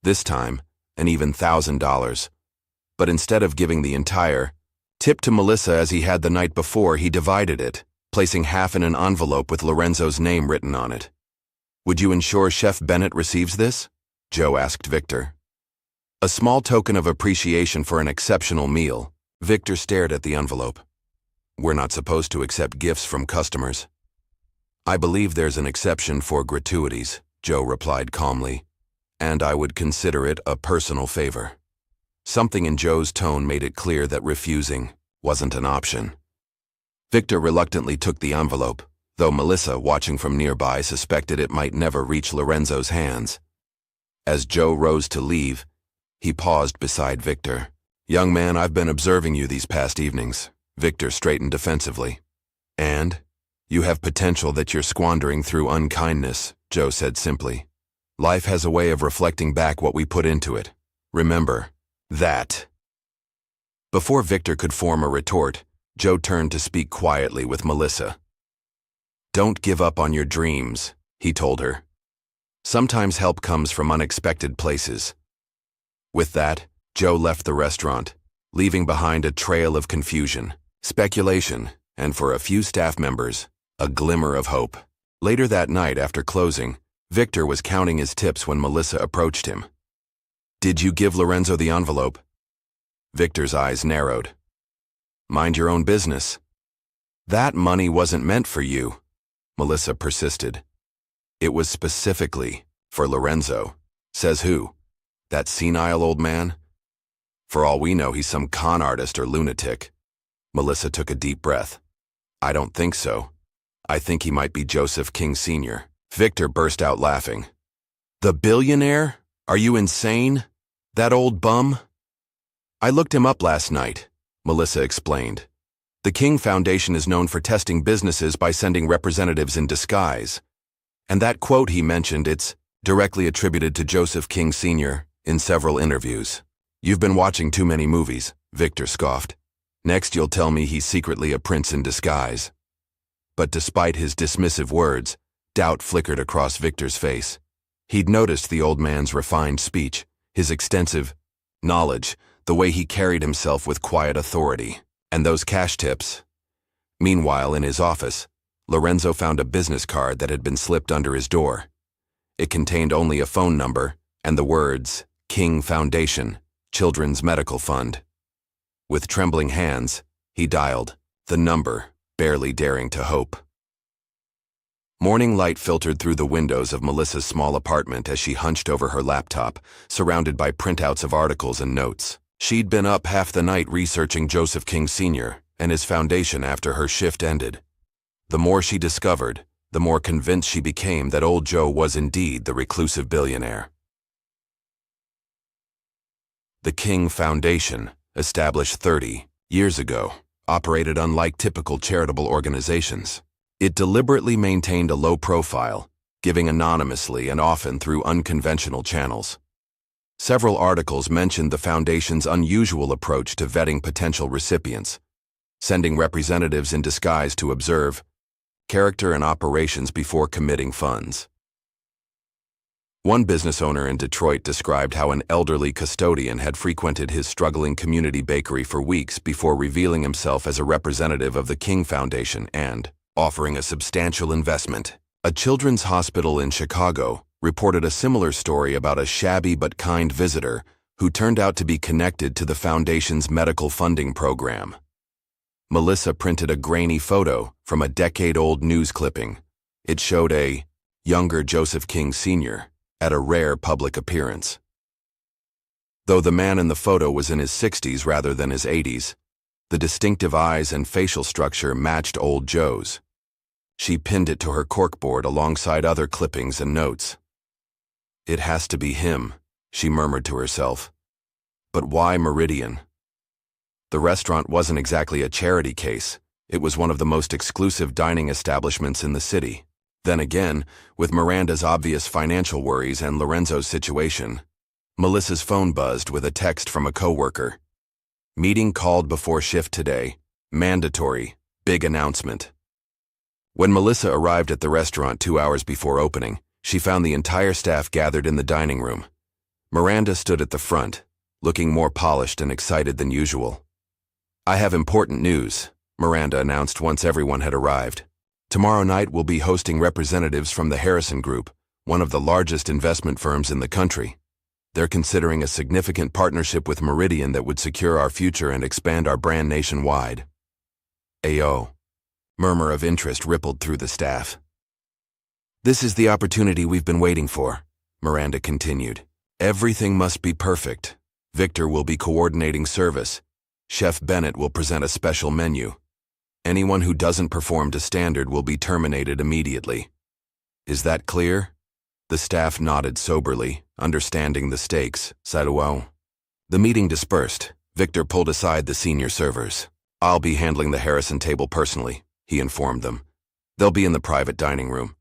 this time an even $1,000. But instead of giving the entire tip to Melissa as he had the night before, he divided it, placing half in an envelope with Lorenzo's name written on it. "Would you ensure Chef Bennett receives this?" Joe asked Victor. A small token of appreciation for an exceptional meal. Victor stared at the envelope. "We're not supposed to accept gifts from customers." "I believe there's an exception for gratuities," Joe replied calmly, "and I would consider it a personal favor." Something in Joe's tone made it clear that refusing wasn't an option. Victor reluctantly took the envelope, though Melissa, watching from nearby, suspected it might never reach Lorenzo's hands. As Joe rose to leave, he paused beside Victor. "Young man, I've been observing you these past evenings." Victor straightened defensively. "And? You have potential that you're squandering through unkindness," Joe said simply. "Life has a way of reflecting back what we put into it. Remember that." Before Victor could form a retort, Joe turned to speak quietly with Melissa. "Don't give up on your dreams," he told her. "Sometimes help comes from unexpected places." With that, Joe left the restaurant, leaving behind a trail of confusion, speculation, and for a few staff members, a glimmer of hope. Later that night, after closing, Victor was counting his tips when Melissa approached him. "Did you give Lorenzo the envelope?" Victor's eyes narrowed. "Mind your own business." "That money wasn't meant for you," Melissa persisted. "It was specifically for Lorenzo." "Says who? That senile old man? For all we know, he's some con artist or lunatic." Melissa took a deep breath. "I don't think so. I think he might be Joseph King Sr." Victor burst out laughing. "The billionaire? Are you insane? That old bum?" "I looked him up last night," Melissa explained. "The King Foundation is known for testing businesses by sending representatives in disguise. And that quote he mentioned, it's directly attributed to Joseph King Sr. in several interviews." "You've been watching too many movies," Victor scoffed. "Next you'll tell me he's secretly a prince in disguise." But despite his dismissive words, doubt flickered across Victor's face. He'd noticed the old man's refined speech, his extensive knowledge, the way he carried himself with quiet authority, and those cash tips. Meanwhile, in his office, Lorenzo found a business card that had been slipped under his door. It contained only a phone number and the words, "King Foundation, Children's Medical Fund." With trembling hands, he dialed the number, barely daring to hope. Morning light filtered through the windows of Melissa's small apartment as she hunched over her laptop, surrounded by printouts of articles and notes. She'd been up half the night researching Joseph King Sr. and his foundation after her shift ended. The more she discovered, the more convinced she became that old Joe was indeed the reclusive billionaire. The King Foundation, established 30 years ago, operated unlike typical charitable organizations. It deliberately maintained a low profile, giving anonymously and often through unconventional channels. Several articles mentioned the foundation's unusual approach to vetting potential recipients, sending representatives in disguise to observe character and operations before committing funds. One business owner in Detroit described how an elderly custodian had frequented his struggling community bakery for weeks before revealing himself as a representative of the King Foundation and offering a substantial investment. A children's hospital in Chicago reported a similar story about a shabby but kind visitor who turned out to be connected to the foundation's medical funding program. Melissa printed a grainy photo from a decade-old news clipping. It showed a younger Joseph King Sr. at a rare public appearance. Though the man in the photo was in his 60s rather than his 80s, The distinctive eyes and facial structure matched old Joe's. She pinned it to her corkboard alongside other clippings and notes. "It has to be him," she murmured to herself. But why Meridian? The restaurant wasn't exactly a charity case. It was one of the most exclusive dining establishments in the city. Then again, with Miranda's obvious financial worries and Lorenzo's situation, Melissa's phone buzzed with a text from a coworker. "Meeting called before shift today. Mandatory. Big announcement." When Melissa arrived at the restaurant 2 hours before opening, she found the entire staff gathered in the dining room. Miranda stood at the front, looking more polished and excited than usual. "I have important news," Miranda announced once everyone had arrived. "Tomorrow night we'll be hosting representatives from the Harrison Group, one of the largest investment firms in the country. They're considering a significant partnership with Meridian that would secure our future and expand our brand nationwide." Ayo. Murmur of interest rippled through the staff. "This is the opportunity we've been waiting for," Miranda continued. "Everything must be perfect. Victor will be coordinating service. Chef Bennett will present a special menu. Anyone who doesn't perform to standard will be terminated immediately. Is that clear?" The staff nodded soberly, understanding the stakes. Saluo. The meeting dispersed. Victor pulled aside the senior servers. "I'll be handling the Harrison table personally," he informed them. "They'll be in the private dining room.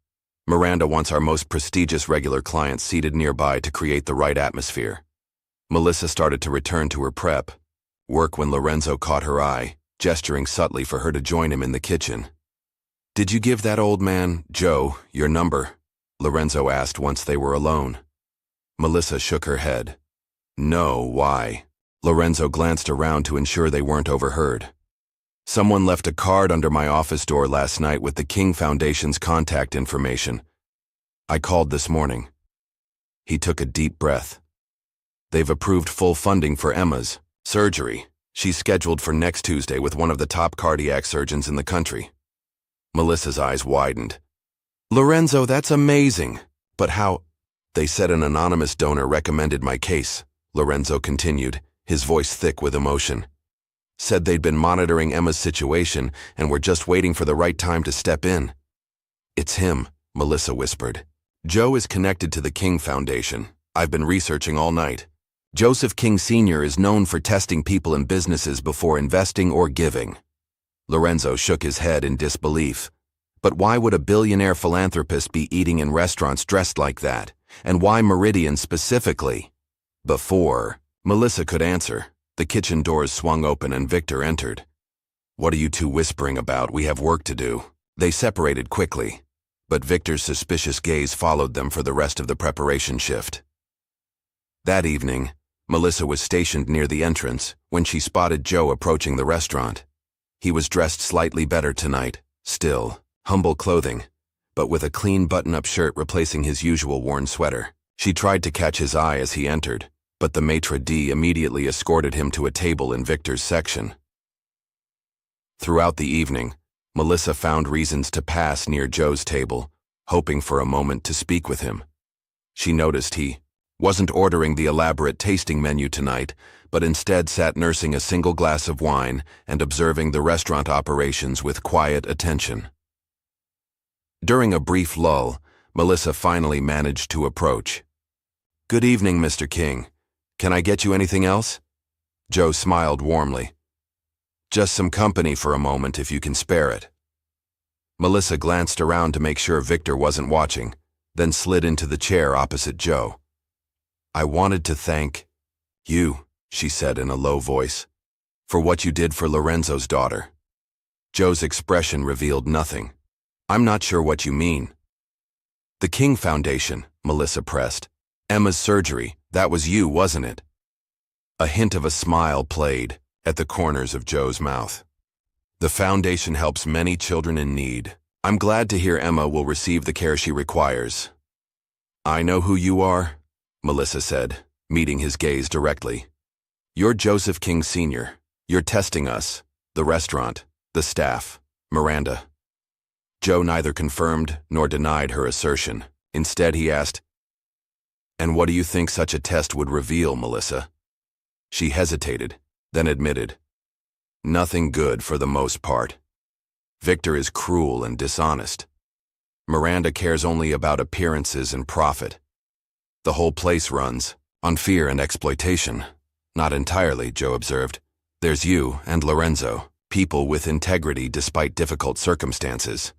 Miranda wants our most prestigious regular clients seated nearby to create the right atmosphere." Melissa started to return to her prep work when Lorenzo caught her eye, gesturing subtly for her to join him in the kitchen. "Did you give that old man, Joe, your number?" Lorenzo asked once they were alone. Melissa shook her head. "No, why?" Lorenzo glanced around to ensure they weren't overheard. "Someone left a card under my office door last night with the King Foundation's contact information. I called this morning." He took a deep breath. "They've approved full funding for Emma's surgery. She's scheduled for next Tuesday with one of the top cardiac surgeons in the country." Melissa's eyes widened. "Lorenzo, that's amazing. But how?" "They said an anonymous donor recommended my case," Lorenzo continued, his voice thick with emotion. "Said they'd been monitoring Emma's situation and were just waiting for the right time to step in." "It's him," Melissa whispered. "Joe is connected to the King Foundation. I've been researching all night. Joseph King Sr. is known for testing people and businesses before investing or giving." Lorenzo shook his head in disbelief. But why would a billionaire philanthropist be eating in restaurants dressed like that? And why Meridian specifically? Before Melissa could answer, the kitchen doors swung open and Victor entered. "What are you two whispering about? We have work to do." They separated quickly, but Victor's suspicious gaze followed them for the rest of the preparation shift. That evening, Melissa was stationed near the entrance when she spotted Joe approaching the restaurant. He was dressed slightly better tonight, still, humble clothing, but with a clean button-up shirt replacing his usual worn sweater. She tried to catch his eye as he entered, but the maitre d' immediately escorted him to a table in Victor's section. Throughout the evening, Melissa found reasons to pass near Joe's table, hoping for a moment to speak with him. She noticed he wasn't ordering the elaborate tasting menu tonight, but instead sat nursing a single glass of wine and observing the restaurant operations with quiet attention. During a brief lull, Melissa finally managed to approach. "Good evening, Mr. King. Can I get you anything else?" Joe smiled warmly. "Just some company for a moment if you can spare it." Melissa glanced around to make sure Victor wasn't watching, then slid into the chair opposite Joe. "I wanted to thank you," she said in a low voice, "for what you did for Lorenzo's daughter." Joe's expression revealed nothing. "I'm not sure what you mean." "The King Foundation," Melissa pressed. "Emma's surgery, that was you, wasn't it?" A hint of a smile played at the corners of Joe's mouth. "The foundation helps many children in need. I'm glad to hear Emma will receive the care she requires." "I know who you are," Melissa said, meeting his gaze directly. "You're Joseph King Sr. You're testing us, the restaurant, the staff, Miranda." Joe neither confirmed nor denied her assertion. Instead, he asked, "And what do you think such a test would reveal, Melissa?" She hesitated, then admitted, Nothing good for the most part. Victor is cruel and dishonest. Miranda cares only about appearances and profit. The whole place runs on fear and exploitation. Not entirely, Joe observed. There's you and Lorenzo, people with integrity despite difficult circumstances.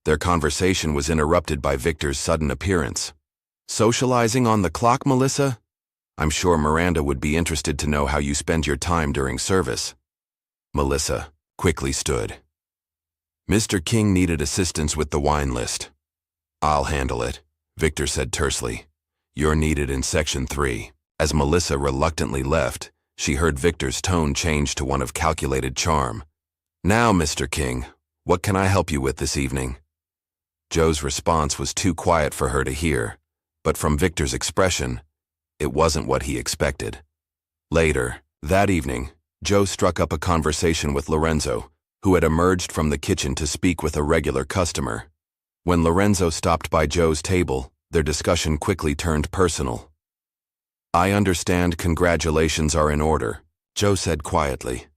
Their conversation was interrupted by Victor's sudden appearance. Socializing on the clock, Melissa? I'm sure Miranda would be interested to know how you spend your time during service. Melissa quickly stood. Mr. King needed assistance with the wine list. I'll handle it, Victor said tersely. You're needed in Section 3. As Melissa reluctantly left, she heard Victor's tone change to one of calculated charm. Now, Mr. King, what can I help you with this evening? Joe's response was too quiet for her to hear, but from Victor's expression, it wasn't what he expected. Later, that evening, Joe struck up a conversation with Lorenzo, who had emerged from the kitchen to speak with a regular customer. When Lorenzo stopped by Joe's table, their discussion quickly turned personal. I understand congratulations are in order, Joe said quietly.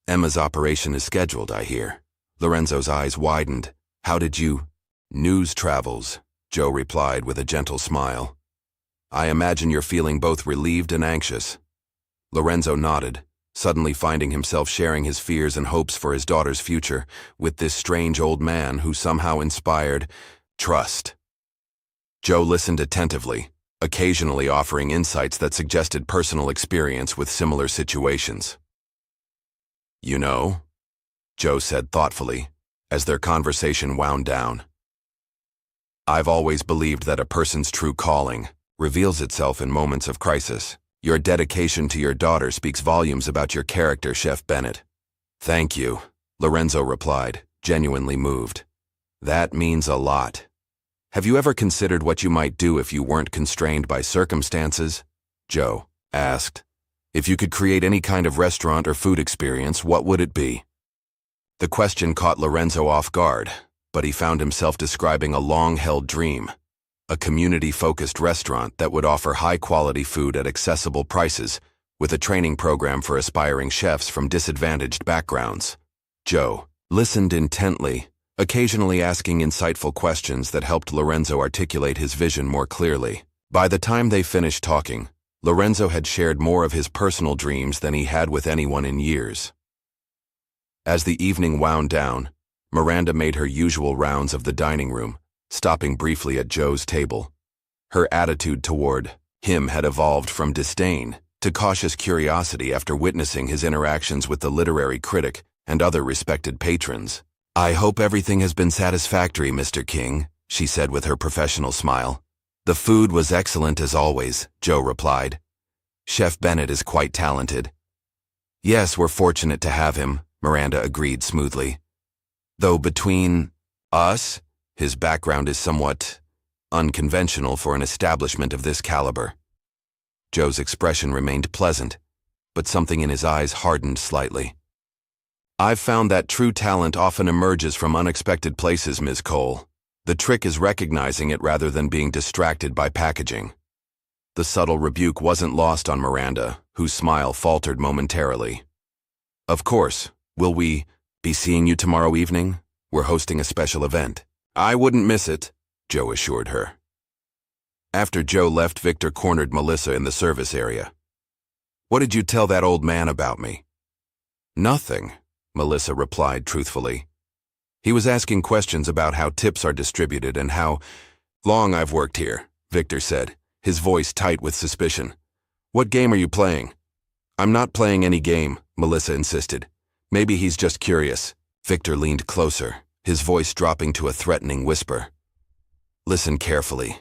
Emma's operation is scheduled, I hear. Lorenzo's eyes widened. How did you? News travels, Joe replied with a gentle smile. I imagine you're feeling both relieved and anxious. Lorenzo nodded, suddenly finding himself sharing his fears and hopes for his daughter's future with this strange old man who somehow inspired trust. Joe listened attentively, occasionally offering insights that suggested personal experience with similar situations. You know, Joe said thoughtfully, as their conversation wound down. I've always believed that a person's true calling reveals itself in moments of crisis. Your dedication to your daughter speaks volumes about your character, Chef Bennett. Thank you, Lorenzo replied, genuinely moved. That means a lot. Have you ever considered what you might do if you weren't constrained by circumstances? Joe asked. If you could create any kind of restaurant or food experience, what would it be? The question caught Lorenzo off guard, but he found himself describing a long-held dream. A community-focused restaurant that would offer high-quality food at accessible prices, with a training program for aspiring chefs from disadvantaged backgrounds. Joe listened intently, occasionally asking insightful questions that helped Lorenzo articulate his vision more clearly. By the time they finished talking, Lorenzo had shared more of his personal dreams than he had with anyone in years. As the evening wound down, Miranda made her usual rounds of the dining room, stopping briefly at Joe's table. Her attitude toward him had evolved from disdain to cautious curiosity after witnessing his interactions with the literary critic and other respected patrons. I hope everything has been satisfactory, Mr. King, she said with her professional smile. The food was excellent as always, Joe replied. Chef Bennett is quite talented. Yes, we're fortunate to have him, Miranda agreed smoothly. Though between us, his background is somewhat unconventional for an establishment of this caliber. Joe's expression remained pleasant, but something in his eyes hardened slightly. I've found that true talent often emerges from unexpected places, Ms. Cole. The trick is recognizing it rather than being distracted by packaging. The subtle rebuke wasn't lost on Miranda, whose smile faltered momentarily. Of course, will we be seeing you tomorrow evening? We're hosting a special event. I wouldn't miss it, Joe assured her. After Joe left, Victor cornered Melissa in the service area. What did you tell that old man about me? Nothing, Melissa replied truthfully. He was asking questions about how tips are distributed and how long I've worked here, Victor said, his voice tight with suspicion. What game are you playing? I'm not playing any game, Melissa insisted. Maybe he's just curious. Victor leaned closer, his voice dropping to a threatening whisper. Listen carefully.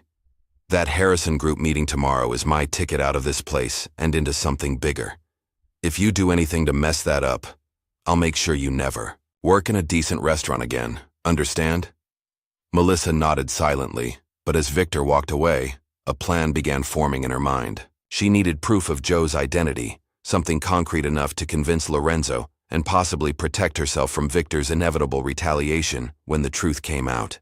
That Harrison Group meeting tomorrow is my ticket out of this place and into something bigger. If you do anything to mess that up, I'll make sure you never work in a decent restaurant again, understand? Melissa nodded silently, but as Victor walked away, a plan began forming in her mind. She needed proof of Joe's identity, something concrete enough to convince Lorenzo and possibly protect herself from Victor's inevitable retaliation when the truth came out.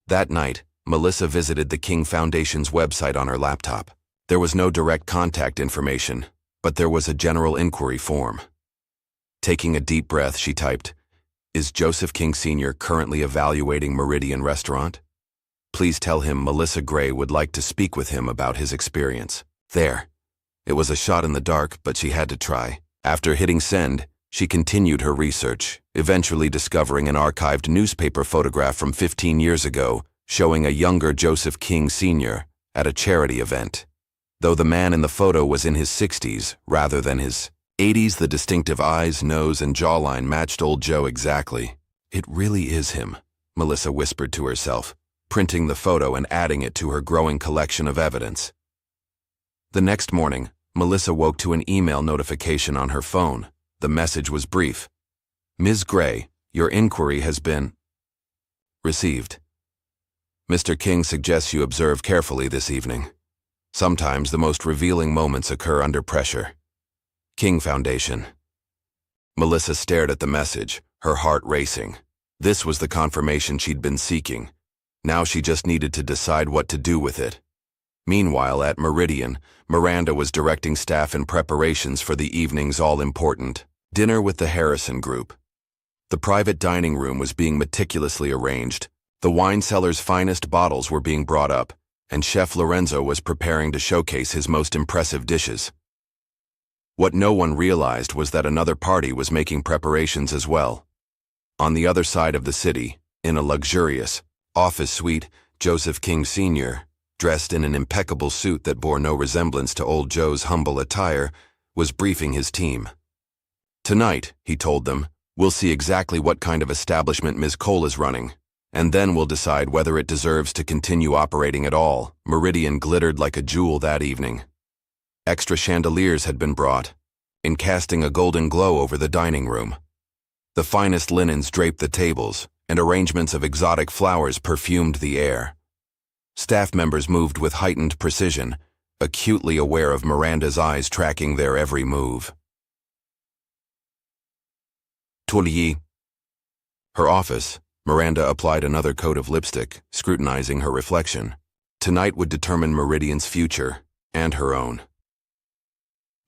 That night, Melissa visited the King Foundation's website on her laptop. There was no direct contact information, but there was a general inquiry form. Taking a deep breath, she typed, "Is Joseph King Sr. currently evaluating Meridian Restaurant? Please tell him Melissa Gray would like to speak with him about his experience." There. It was a shot in the dark, but she had to try. After hitting send, she continued her research, eventually discovering an archived newspaper photograph from 15 years ago showing a younger Joseph King Sr. at a charity event. Though the man in the photo was in his 60s rather than his 80s, the distinctive eyes, nose, and jawline matched old Joe exactly. "It really is him," Melissa whispered to herself, printing the photo and adding it to her growing collection of evidence. The next morning, Melissa woke to an email notification on her phone. The message was brief. "Ms. Gray, your inquiry has been received. Mr. King suggests you observe carefully this evening. Sometimes the most revealing moments occur under pressure. King Foundation." Melissa stared at the message, her heart racing. This was the confirmation she'd been seeking. Now she just needed to decide what to do with it. Meanwhile, at Meridian, Miranda was directing staff in preparations for the evening's all-important dinner with the Harrison Group. The private dining room was being meticulously arranged. The wine cellar's finest bottles were being brought up, and Chef Lorenzo was preparing to showcase his most impressive dishes. What no one realized was that another party was making preparations as well. On the other side of the city, in a luxurious office suite, Joseph King Sr., dressed in an impeccable suit that bore no resemblance to old Joe's humble attire, was briefing his team. "Tonight," he told them, "we'll see exactly what kind of establishment Ms. Cole is running, and then we'll decide whether it deserves to continue operating at all." Meridian glittered like a jewel that evening. Extra chandeliers had been brought, in casting a golden glow over the dining room. The finest linens draped the tables, and arrangements of exotic flowers perfumed the air. Staff members moved with heightened precision, acutely aware of Miranda's eyes tracking their every move. Tulyi. Her office, Miranda applied another coat of lipstick, scrutinizing her reflection. Tonight would determine Meridian's future, and her own.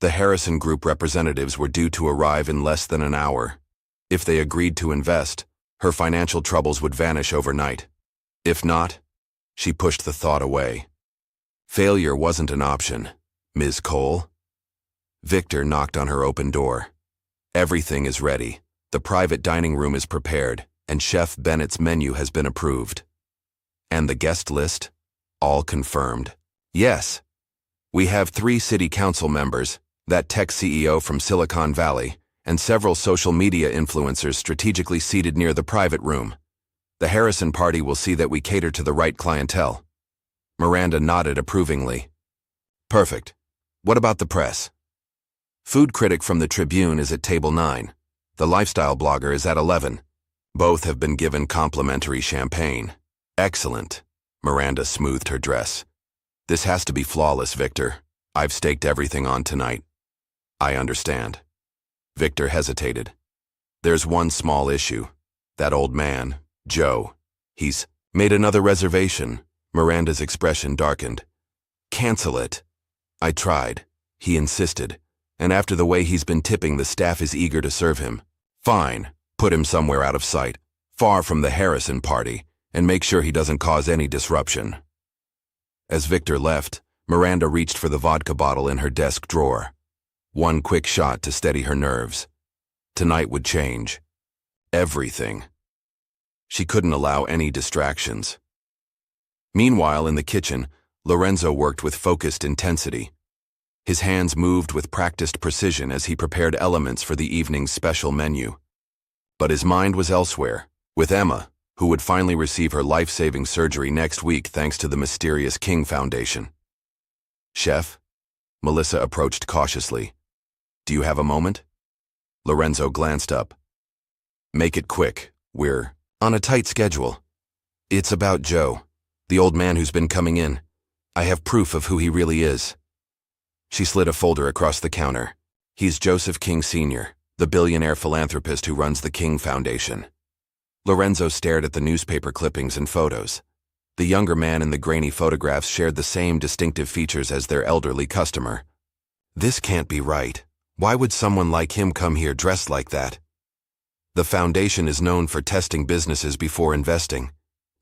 The Harrison Group representatives were due to arrive in less than an hour. If they agreed to invest, her financial troubles would vanish overnight. If not, she pushed the thought away. Failure wasn't an option. "Ms. Cole?" Victor knocked on her open door. "Everything is ready. The private dining room is prepared, and Chef Bennett's menu has been approved." "And the guest list?" "All confirmed." "Yes. We have 3 city council members, that tech CEO from Silicon Valley, and several social media influencers strategically seated near the private room. The Harrison party will see that we cater to the right clientele." Miranda nodded approvingly. "Perfect. What about the press?" "Food critic from the Tribune is at table 9. The lifestyle blogger is at 11. Both have been given complimentary champagne." "Excellent." Miranda smoothed her dress. "This has to be flawless, Victor. I've staked everything on tonight." "I understand." Victor hesitated. "There's one small issue. That old man, Joe. He's made another reservation." Miranda's expression darkened. "Cancel it." "I tried. He insisted. And after the way he's been tipping, the staff is eager to serve him." "Fine. Put him somewhere out of sight, far from the Harrison party, and make sure he doesn't cause any disruption." As Victor left, Miranda reached for the vodka bottle in her desk drawer. One quick shot to steady her nerves. Tonight would change. Everything. She couldn't allow any distractions. Meanwhile, in the kitchen, Lorenzo worked with focused intensity. His hands moved with practiced precision as he prepared elements for the evening's special menu. But his mind was elsewhere, with Emma, who would finally receive her life-saving surgery next week thanks to the mysterious King Foundation. "Chef?" Melissa approached cautiously. "Do you have a moment?" Lorenzo glanced up. "Make it quick. We're on a tight schedule. It's about Joe, the old man who's been coming in. I have proof of who he really is." She slid a folder across the counter. "He's Joseph King Sr., the billionaire philanthropist who runs the King Foundation." Lorenzo stared at the newspaper clippings and photos. The younger man in the grainy photographs shared the same distinctive features as their elderly customer. "This can't be right. Why would someone like him come here dressed like that? The foundation is known for testing businesses before investing.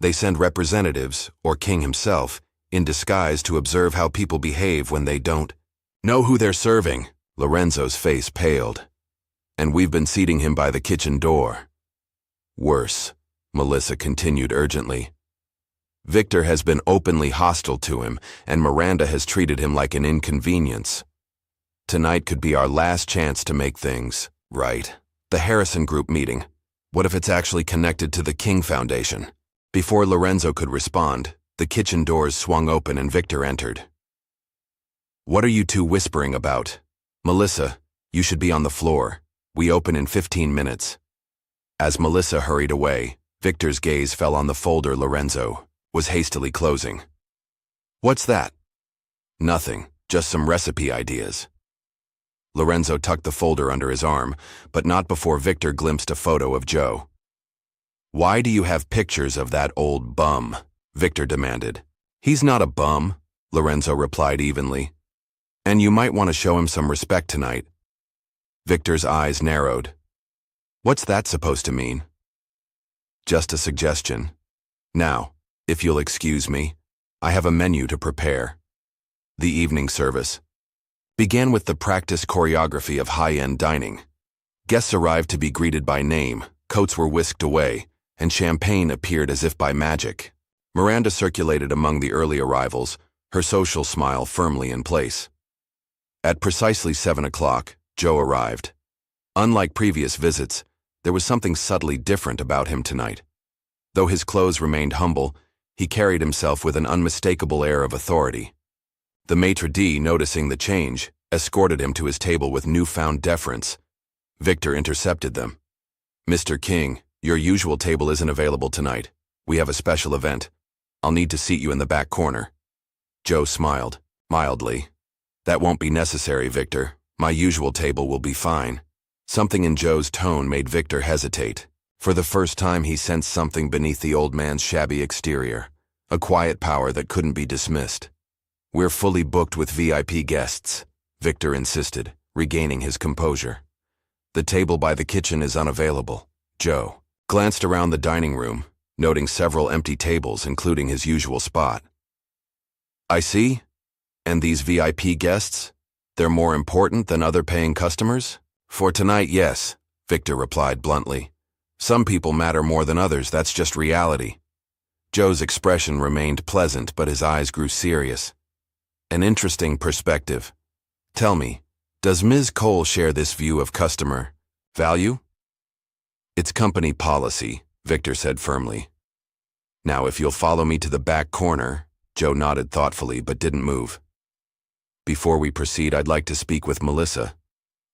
They send representatives, or King himself, in disguise to observe how people behave when they don't know who they're serving. Lorenzo's face paled. And we've been seating him by the kitchen door. Worse, Melissa continued urgently. Victor has been openly hostile to him, and Miranda has treated him like an inconvenience. Tonight could be our last chance to make things right. The Harrison Group meeting. What if it's actually connected to the King Foundation? Before Lorenzo could respond, the kitchen doors swung open and Victor entered. What are you two whispering about? Melissa, you should be on the floor. We open in 15 minutes. As Melissa hurried away, Victor's gaze fell on the folder Lorenzo was hastily closing. What's that? Nothing, just some recipe ideas. Lorenzo tucked the folder under his arm, but not before Victor glimpsed a photo of Joe. Why do you have pictures of that old bum? Victor demanded. He's not a bum, Lorenzo replied evenly. And you might want to show him some respect tonight. Victor's eyes narrowed. What's that supposed to mean? Just a suggestion. Now, if you'll excuse me, I have a menu to prepare. The evening service began with the practiced choreography of high-end dining. Guests arrived to be greeted by name, coats were whisked away, and champagne appeared as if by magic. Miranda circulated among the early arrivals, her social smile firmly in place. At precisely 7 o'clock, Joe arrived. Unlike previous visits, there was something subtly different about him tonight. Though his clothes remained humble, he carried himself with an unmistakable air of authority. The maitre d', noticing the change, escorted him to his table with newfound deference. Victor intercepted them. Mr. King, your usual table isn't available tonight. We have a special event. I'll need to seat you in the back corner. Joe smiled, mildly. That won't be necessary, Victor. My usual table will be fine. Something in Joe's tone made Victor hesitate. For the first time he sensed something beneath the old man's shabby exterior, a quiet power that couldn't be dismissed. We're fully booked with VIP guests, Victor insisted, regaining his composure. The table by the kitchen is unavailable. Joe glanced around the dining room, noting several empty tables, including his usual spot. I see. And these VIP guests? They're more important than other paying customers? For tonight, yes, Victor replied bluntly. Some people matter more than others, that's just reality. Joe's expression remained pleasant, but his eyes grew serious. An interesting perspective. Tell me, does Ms. Cole share this view of customer value? It's company policy, Victor said firmly. Now, if you'll follow me to the back corner, Joe nodded thoughtfully but didn't move. Before we proceed, I'd like to speak with Melissa.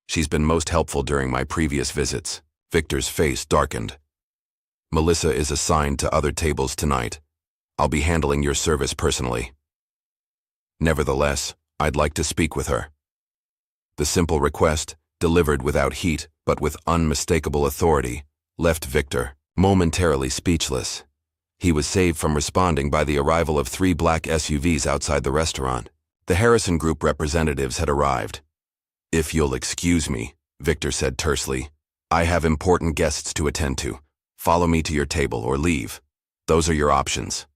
She's been most helpful during my previous visits. Victor's face darkened. Melissa is assigned to other tables tonight. I'll be handling your service personally. Nevertheless, I'd like to speak with her. The simple request, delivered without heat but with unmistakable authority, left Victor momentarily speechless. He was saved from responding by the arrival of 3 black SUVs outside the restaurant. The Harrison Group representatives had arrived. If you'll excuse me, Victor said tersely, I have important guests to attend to. Follow me to your table or leave. Those are your options.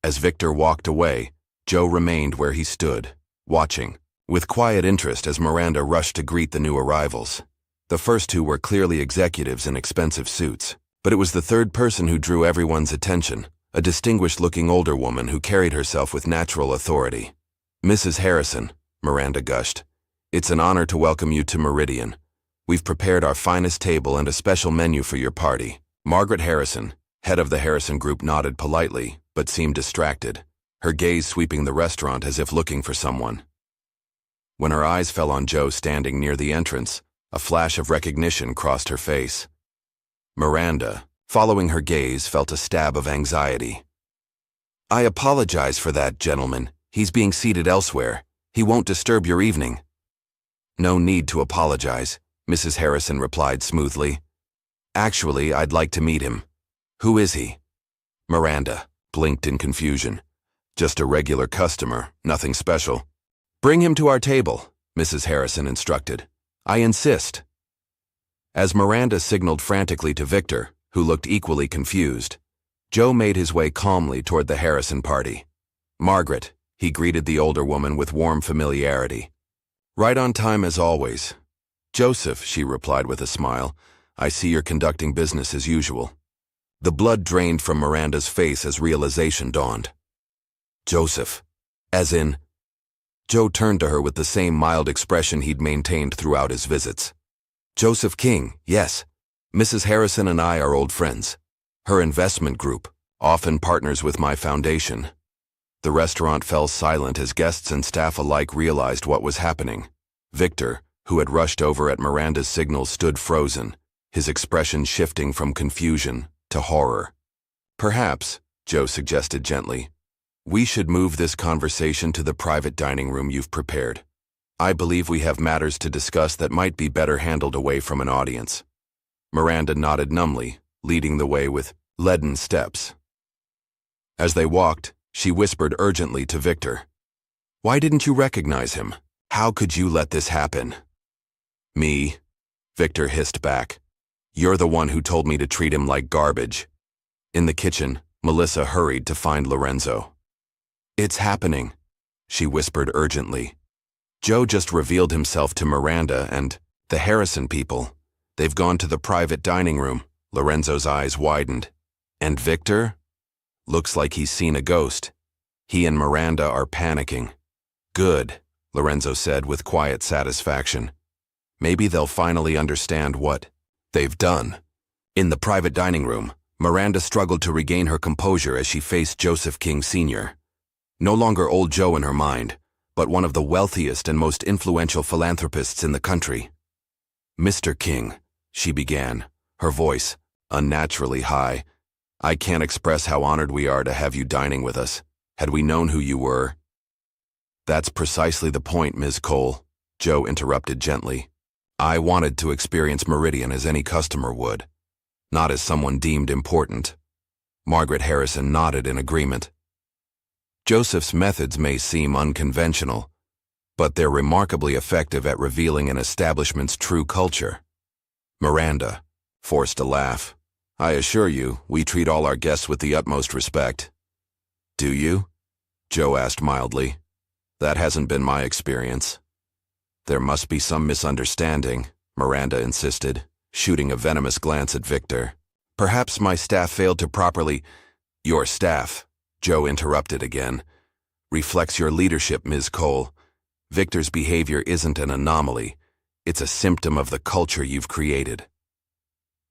As Victor walked away, Joe remained where he stood, watching, with quiet interest as Miranda rushed to greet the new arrivals. The first 2 were clearly executives in expensive suits, but it was the third person who drew everyone's attention, a distinguished-looking older woman who carried herself with natural authority. Mrs. Harrison, Miranda gushed, it's an honor to welcome you to Meridian. We've prepared our finest table and a special menu for your party. Margaret Harrison, head of the Harrison Group, nodded politely, but seemed distracted, her gaze sweeping the restaurant as if looking for someone. When her eyes fell on Joe standing near the entrance, a flash of recognition crossed her face. Miranda, following her gaze, felt a stab of anxiety. I apologize for that, gentleman. He's being seated elsewhere. He won't disturb your evening. No need to apologize, Mrs. Harrison replied smoothly. Actually, I'd like to meet him. Who is he? Miranda blinked in confusion. Just a regular customer, nothing special. Bring him to our table, Mrs. Harrison instructed. I insist. As Miranda signaled frantically to Victor, who looked equally confused, Joe made his way calmly toward the Harrison party. Margaret, he greeted the older woman with warm familiarity. Right on time as always. Joseph, she replied with a smile, I see you're conducting business as usual. The blood drained from Miranda's face as realization dawned. Joseph. As in... Joe turned to her with the same mild expression he'd maintained throughout his visits. Joseph King, yes. Mrs. Harrison and I are old friends. Her investment group, often partners with my foundation. The restaurant fell silent as guests and staff alike realized what was happening. Victor, who had rushed over at Miranda's signal, stood frozen, his expression shifting from confusion to horror. Perhaps, Joe suggested gently, we should move this conversation to the private dining room you've prepared. I believe we have matters to discuss that might be better handled away from an audience. Miranda nodded numbly, leading the way with leaden steps. As they walked, she whispered urgently to Victor. Why didn't you recognize him? How could you let this happen? Me, Victor hissed back. You're the one who told me to treat him like garbage. In the kitchen, Melissa hurried to find Lorenzo. It's happening, she whispered urgently. Joe just revealed himself to Miranda and the Harrison people. They've gone to the private dining room. Lorenzo's eyes widened. And Victor? Looks like he's seen a ghost. He and Miranda are panicking. Good, Lorenzo said with quiet satisfaction. Maybe they'll finally understand what they've done. In the private dining room, Miranda struggled to regain her composure as she faced Joseph King Sr. No longer old Joe in her mind, but one of the wealthiest and most influential philanthropists in the country. Mr. King, she began, her voice unnaturally high. I can't express how honored we are to have you dining with us. Had we known who you were... That's precisely the point, Ms. Cole, Joe interrupted gently. I wanted to experience Meridian as any customer would, not as someone deemed important. Margaret Harrison nodded in agreement. Joseph's methods may seem unconventional, but they're remarkably effective at revealing an establishment's true culture. Miranda forced a laugh. I assure you, we treat all our guests with the utmost respect. Do you? Joe asked mildly. That hasn't been my experience. There must be some misunderstanding, Miranda insisted, shooting a venomous glance at Victor. Perhaps my staff failed to properly... Your staff, Joe interrupted again, reflects your leadership, Ms. Cole. Victor's behavior isn't an anomaly. It's a symptom of the culture you've created.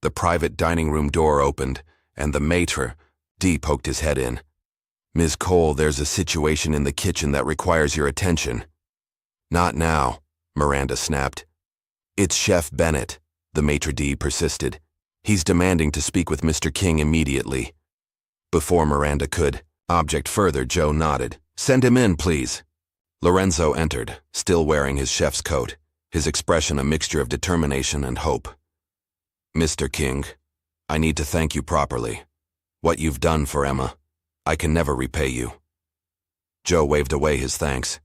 The private dining room door opened, and the maitre D poked his head in. Ms. Cole, there's a situation in the kitchen that requires your attention. Not now, Miranda snapped. It's Chef Bennett, the maitre d' persisted. He's demanding to speak with Mr. King immediately. Before Miranda could object further, Joe nodded. Send him in, please. Lorenzo entered, still wearing his chef's coat, his expression a mixture of determination and hope. Mr. King, I need to thank you properly. What you've done for Emma, I can never repay you. Joe waved away his thanks.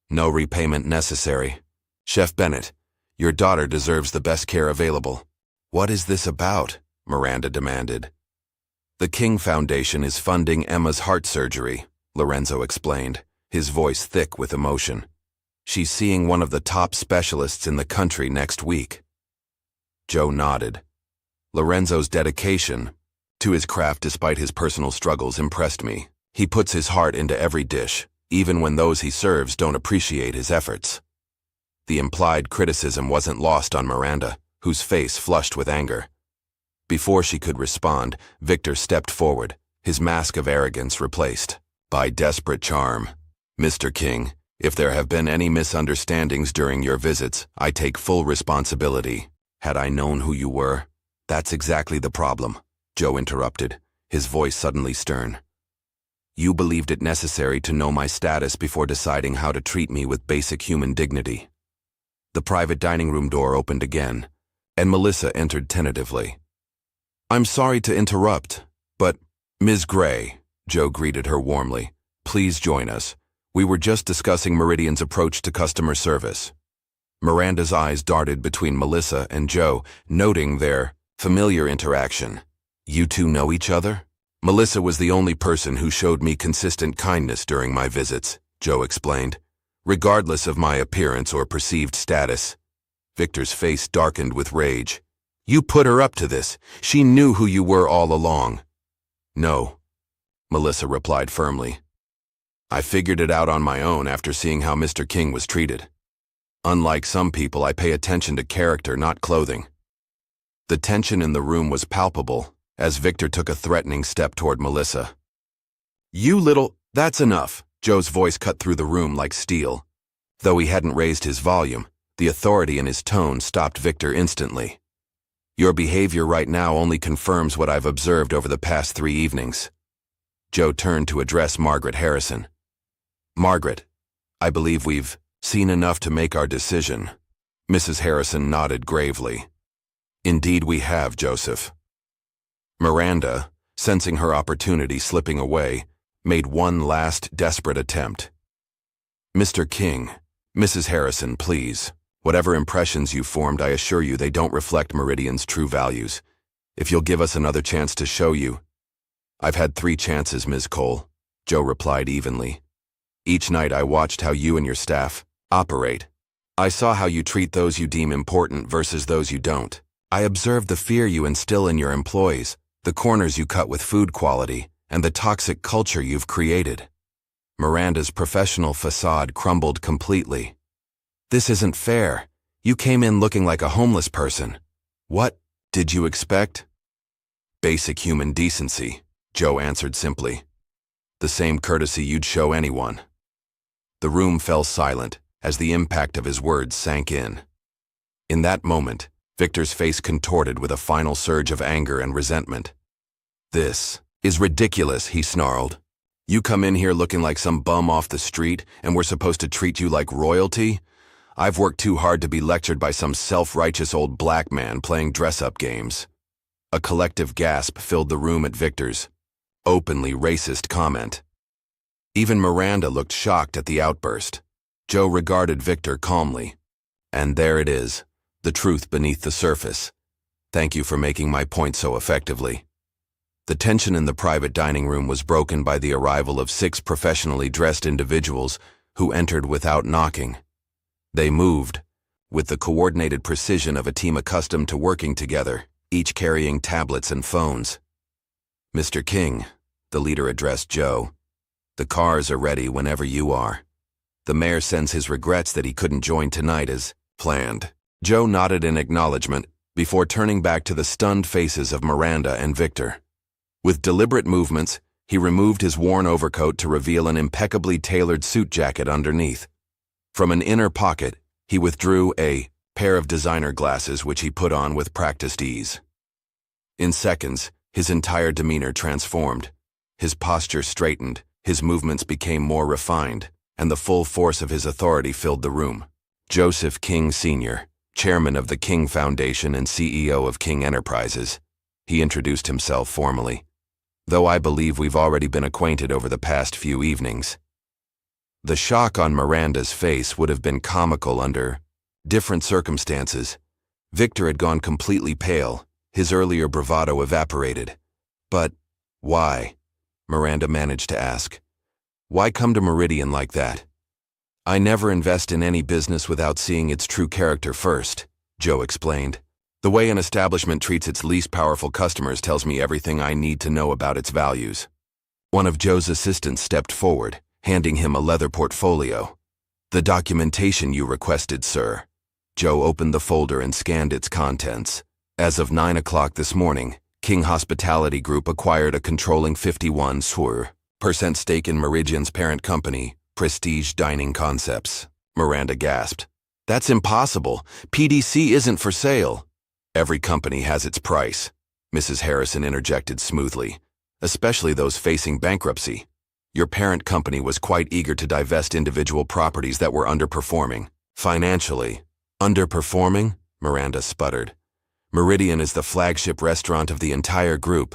No repayment necessary. Chef Bennett, your daughter deserves the best care available. What is this about? Miranda demanded. The King Foundation is funding Emma's heart surgery, Lorenzo explained, his voice thick with emotion. She's seeing one of the top specialists in the country next week. Joe nodded. Lorenzo's dedication to his craft despite his personal struggles impressed me. He puts his heart into every dish, even when those he serves don't appreciate his efforts. The implied criticism wasn't lost on Miranda, whose face flushed with anger. Before she could respond, Victor stepped forward, his mask of arrogance replaced by desperate charm. Mr. King, if there have been any misunderstandings during your visits, I take full responsibility. Had I known who you were... That's exactly the problem, Joe interrupted, his voice suddenly stern. You believed it necessary to know my status before deciding how to treat me with basic human dignity. The private dining room door opened again, and Melissa entered tentatively. I'm sorry to interrupt, but Ms. Gray, Joe greeted her warmly, please join us. We were just discussing Meridian's approach to customer service. Miranda's eyes darted between Melissa and Joe, noting their familiar interaction. You two know each other? Melissa was the only person who showed me consistent kindness during my visits, Joe explained, regardless of my appearance or perceived status. Victor's face darkened with rage. You put her up to this. She knew who you were all along. No, Melissa replied firmly. I figured it out on my own after seeing how Mr. King was treated. Unlike some people, I pay attention to character, not clothing. The tension in the room was palpable as Victor took a threatening step toward Melissa. That's enough, Joe's voice cut through the room like steel. Though he hadn't raised his volume, the authority in his tone stopped Victor instantly. Your behavior right now only confirms what I've observed over the past 3 evenings. Joe turned to address Margaret Harrison. Margaret, I believe we've seen enough to make our decision. Mrs. Harrison nodded gravely. Indeed we have, Joseph. Miranda, sensing her opportunity slipping away, made one last desperate attempt. Mr. King, Mrs. Harrison, please. Whatever impressions you've formed, I assure you they don't reflect Meridian's true values. If you'll give us another chance to show you. I've had 3 chances, Ms. Cole, Joe replied evenly. Each night I watched how you and your staff operate. I saw how you treat those you deem important versus those you don't. I observed the fear you instill in your employees, the corners you cut with food quality, and the toxic culture you've created. Miranda's professional facade crumbled completely. This isn't fair. You came in looking like a homeless person. What did you expect? Basic human decency, Joe answered simply. The same courtesy you'd show anyone. The room fell silent as the impact of his words sank in. In that moment, Victor's face contorted with a final surge of anger and resentment. This is ridiculous, he snarled. You come in here looking like some bum off the street, and we're supposed to treat you like royalty? I've worked too hard to be lectured by some self-righteous old black man playing dress-up games. A collective gasp filled the room at Victor's openly racist comment. Even Miranda looked shocked at the outburst. Joe regarded Victor calmly. And there it is, the truth beneath the surface. Thank you for making my point so effectively. The tension in the private dining room was broken by the arrival of 6 professionally dressed individuals who entered without knocking. They moved, with the coordinated precision of a team accustomed to working together, each carrying tablets and phones. Mr. King, the leader addressed Joe. The cars are ready whenever you are. The mayor sends his regrets that he couldn't join tonight as planned. Joe nodded in acknowledgement before turning back to the stunned faces of Miranda and Victor. With deliberate movements, he removed his worn overcoat to reveal an impeccably tailored suit jacket underneath. From an inner pocket, he withdrew a pair of designer glasses which he put on with practiced ease. In seconds, his entire demeanor transformed. His posture straightened, his movements became more refined, and the full force of his authority filled the room. Joseph King Sr., chairman of the King Foundation and CEO of King Enterprises, he introduced himself formally. Though I believe we've already been acquainted over the past few evenings. The shock on Miranda's face would have been comical under different circumstances. Victor had gone completely pale, his earlier bravado evaporated. But why? Miranda managed to ask. Why come to Meridian like that? I never invest in any business without seeing its true character first, Joe explained. The way an establishment treats its least powerful customers tells me everything I need to know about its values. One of Joe's assistants stepped forward, handing him a leather portfolio. The documentation you requested, sir. Joe opened the folder and scanned its contents. As of 9 o'clock this morning, King Hospitality Group acquired a controlling 51% stake in Meridian's parent company, Prestige Dining Concepts. Miranda gasped. That's impossible. PDC isn't for sale. Every company has its price, Mrs. Harrison interjected smoothly, especially those facing bankruptcy. Your parent company was quite eager to divest individual properties that were underperforming. Financially. Underperforming? Miranda sputtered. Meridian is the flagship restaurant of the entire group.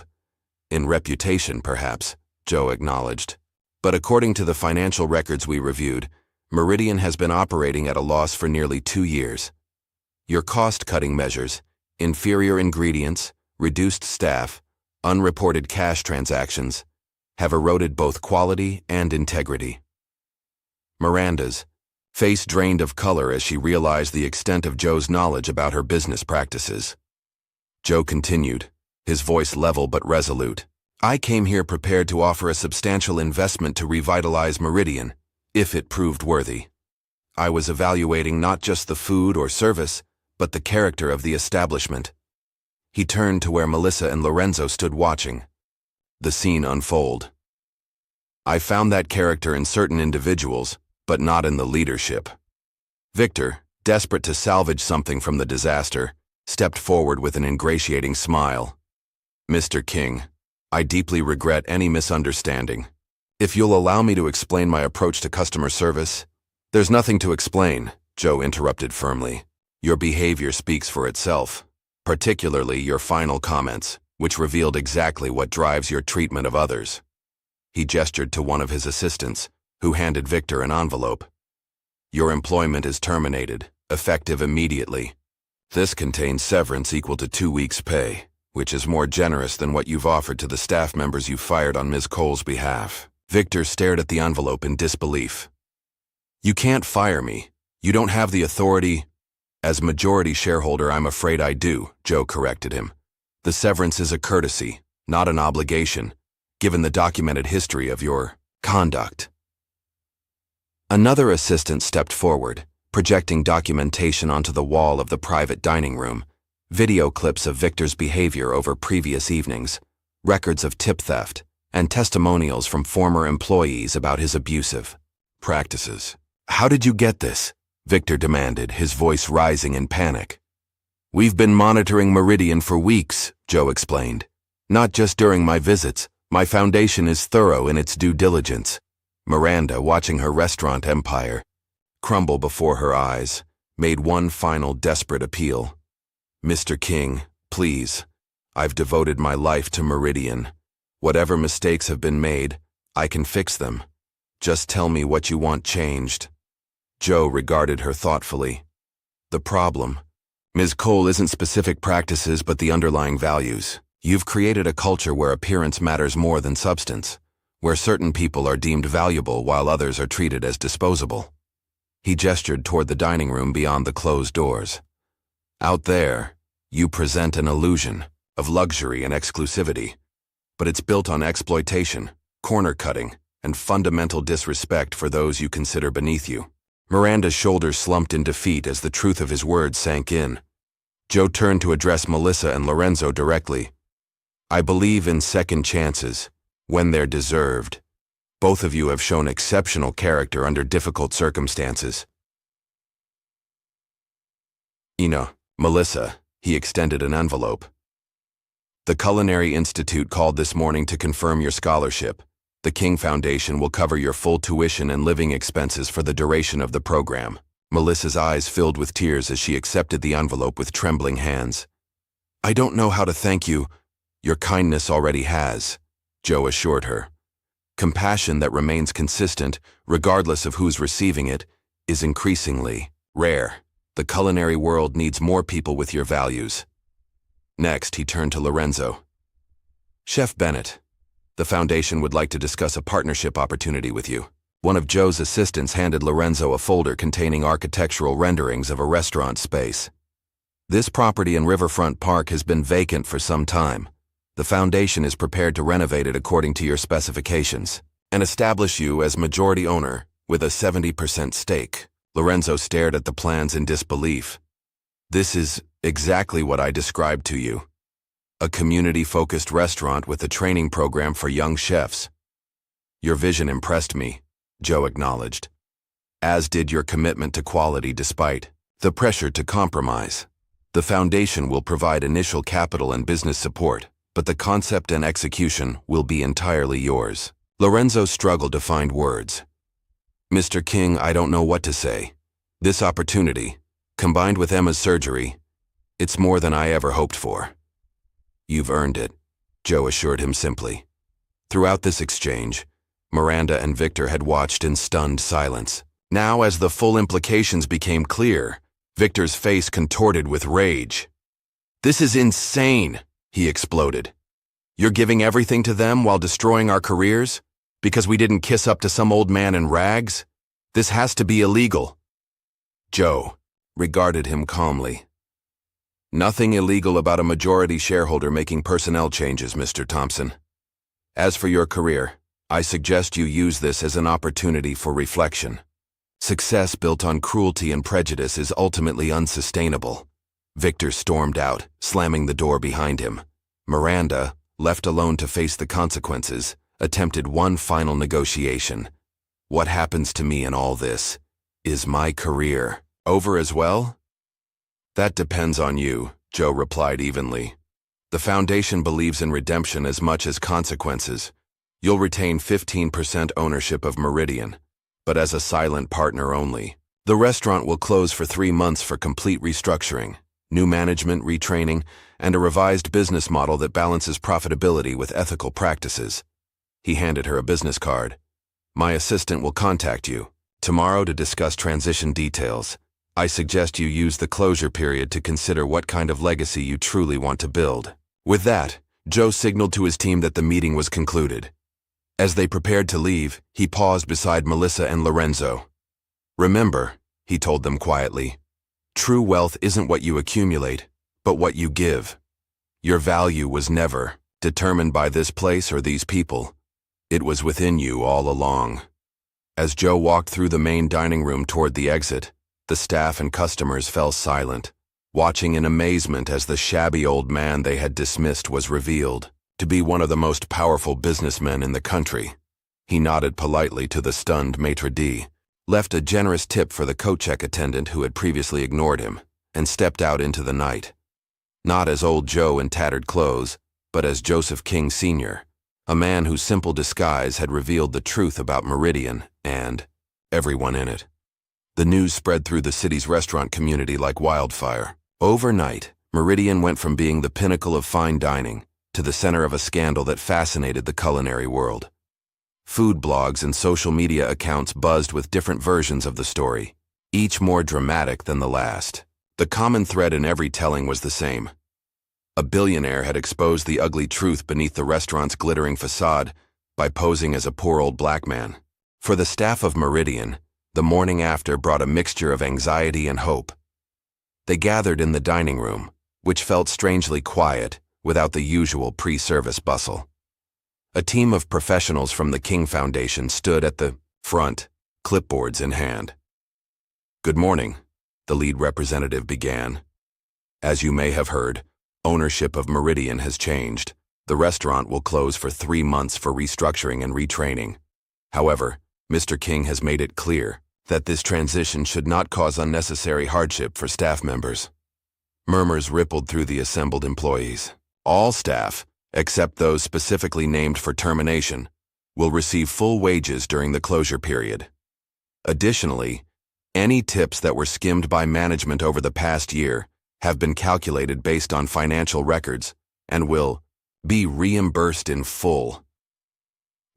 In reputation, perhaps, Joe acknowledged. But according to the financial records we reviewed, Meridian has been operating at a loss for nearly 2 years. Your cost-cutting measures, inferior ingredients, reduced staff, unreported cash transactions, have eroded both quality and integrity. Miranda's face drained of color as she realized the extent of Joe's knowledge about her business practices. Joe continued, his voice level but resolute. I came here prepared to offer a substantial investment to revitalize Meridian, if it proved worthy. I was evaluating not just the food or service, but the character of the establishment. He turned to where Melissa and Lorenzo stood watching the scene unfold. I found that character in certain individuals, but not in the leadership. Victor, desperate to salvage something from the disaster, stepped forward with an ingratiating smile. Mr. King, I deeply regret any misunderstanding. If you'll allow me to explain my approach to customer service. There's nothing to explain, Joe interrupted firmly. Your behavior speaks for itself, particularly your final comments, which revealed exactly what drives your treatment of others. He gestured to one of his assistants, who handed Victor an envelope. Your employment is terminated, effective immediately. This contains severance equal to 2 weeks' pay, which is more generous than what you've offered to the staff members you fired on Ms. Cole's behalf. Victor stared at the envelope in disbelief. You can't fire me. You don't have the authority. As majority shareholder, I'm afraid I do, Joe corrected him. The severance is a courtesy, not an obligation, given the documented history of your conduct. Another assistant stepped forward, projecting documentation onto the wall of the private dining room, video clips of Victor's behavior over previous evenings, records of tip theft, and testimonials from former employees about his abusive practices. How did you get this? Victor demanded, his voice rising in panic. We've been monitoring Meridian for weeks, Joe explained. Not just during my visits. My foundation is thorough in its due diligence. Miranda, watching her restaurant empire crumble before her eyes, made one final desperate appeal. Mr. King, please. I've devoted my life to Meridian. Whatever mistakes have been made, I can fix them. Just tell me what you want changed. Joe regarded her thoughtfully. The problem. Ms. Cole isn't specific practices but the underlying values. You've created a culture where appearance matters more than substance, where certain people are deemed valuable while others are treated as disposable. He gestured toward the dining room beyond the closed doors. Out there, you present an illusion of luxury and exclusivity, but it's built on exploitation, corner-cutting, and fundamental disrespect for those you consider beneath you. Miranda's shoulders slumped in defeat as the truth of his words sank in. Joe turned to address Melissa and Lorenzo directly. I believe in second chances, when they're deserved. Both of you have shown exceptional character under difficult circumstances. Melissa, he extended an envelope. The Culinary Institute called this morning to confirm your scholarship. The King Foundation will cover your full tuition and living expenses for the duration of the program. Melissa's eyes filled with tears as she accepted the envelope with trembling hands. I don't know how to thank you. Your kindness already has, Joe assured her. Compassion that remains consistent, regardless of who's receiving it, is increasingly rare. The culinary world needs more people with your values. Next, he turned to Lorenzo. Chef Bennett, the foundation would like to discuss a partnership opportunity with you. One of Joe's assistants handed Lorenzo a folder containing architectural renderings of a restaurant space. This property in Riverfront Park has been vacant for some time. The foundation is prepared to renovate it according to your specifications and establish you as majority owner with a 70% stake. Lorenzo stared at the plans in disbelief. This is exactly what I described to you. A community-focused restaurant with a training program for young chefs. Your vision impressed me, Joe acknowledged, as did your commitment to quality despite the pressure to compromise. The foundation will provide initial capital and business support, but the concept and execution will be entirely yours. Lorenzo struggled to find words. Mr. King, I don't know what to say. This opportunity, combined with Emma's surgery, it's more than I ever hoped for. You've earned it, Joe assured him simply. Throughout this exchange, Miranda and Victor had watched in stunned silence. Now, as the full implications became clear, Victor's face contorted with rage. "This is insane," he exploded. "You're giving everything to them while destroying our careers? Because we didn't kiss up to some old man in rags? This has to be illegal." Joe regarded him calmly. "Nothing illegal about a majority shareholder making personnel changes, Mr. Thompson. As for your career, I suggest you use this as an opportunity for reflection. Success built on cruelty and prejudice is ultimately unsustainable." Victor stormed out, slamming the door behind him. Miranda, left alone to face the consequences, attempted one final negotiation. "What happens to me in all this? Is my career over as well?" "That depends on you," Joe replied evenly. "The Foundation believes in redemption as much as consequences. You'll retain 15% ownership of Meridian, but as a silent partner only. The restaurant will close for 3 months for complete restructuring, new management, retraining, and a revised business model that balances profitability with ethical practices." He handed her a business card. "My assistant will contact you tomorrow to discuss transition details. I suggest you use the closure period to consider what kind of legacy you truly want to build." With that, Joe signaled to his team that the meeting was concluded. As they prepared to leave, he paused beside Melissa and Lorenzo. "Remember," he told them quietly, "true wealth isn't what you accumulate, but what you give. Your value was never determined by this place or these people. It was within you all along." As Joe walked through the main dining room toward the exit, the staff and customers fell silent, watching in amazement as the shabby old man they had dismissed was revealed to be one of the most powerful businessmen in the country. He nodded politely to the stunned maitre d', left a generous tip for the coat check attendant who had previously ignored him, and stepped out into the night. Not as old Joe in tattered clothes, but as Joseph King Sr., a man whose simple disguise had revealed the truth about Meridian and everyone in it. The news spread through the city's restaurant community like wildfire. Overnight, Meridian went from being the pinnacle of fine dining to the center of a scandal that fascinated the culinary world. Food blogs and social media accounts buzzed with different versions of the story, each more dramatic than the last. The common thread in every telling was the same. A billionaire had exposed the ugly truth beneath the restaurant's glittering facade by posing as a poor old black man. For the staff of Meridian, the morning after brought a mixture of anxiety and hope. They gathered in the dining room, which felt strangely quiet without the usual pre-service bustle. A team of professionals from the King Foundation stood at the front, clipboards in hand. "Good morning," the lead representative began. "As you may have heard, ownership of Meridian has changed. The restaurant will close for 3 months for restructuring and retraining. However, Mr. King has made it clear that this transition should not cause unnecessary hardship for staff members." Murmurs rippled through the assembled employees. "All staff, except those specifically named for termination, will receive full wages during the closure period. Additionally, any tips that were skimmed by management over the past year have been calculated based on financial records and will be reimbursed in full."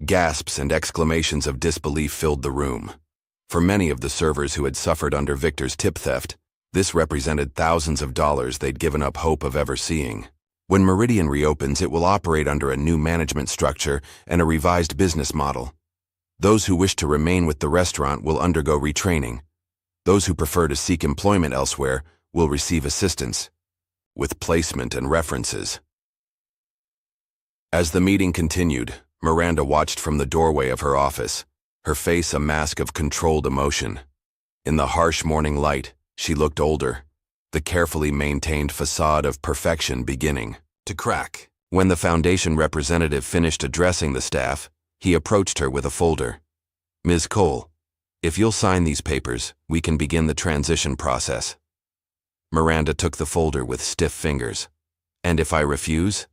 Gasps and exclamations of disbelief filled the room. For many of the servers who had suffered under Victor's tip theft, this represented thousands of dollars they'd given up hope of ever seeing. When Meridian reopens, it will operate under a new management structure and a revised business model. Those who wish to remain with the restaurant will undergo retraining. Those who prefer to seek employment elsewhere will receive assistance, with placement and references. As the meeting continued, Miranda watched from the doorway of her office, her face a mask of controlled emotion. In the harsh morning light, she looked older, the carefully maintained facade of perfection beginning to crack. When the Foundation representative finished addressing the staff, he approached her with a folder. "Ms. Cole, if you'll sign these papers, we can begin the transition process." Miranda took the folder with stiff fingers. "And if I refuse?"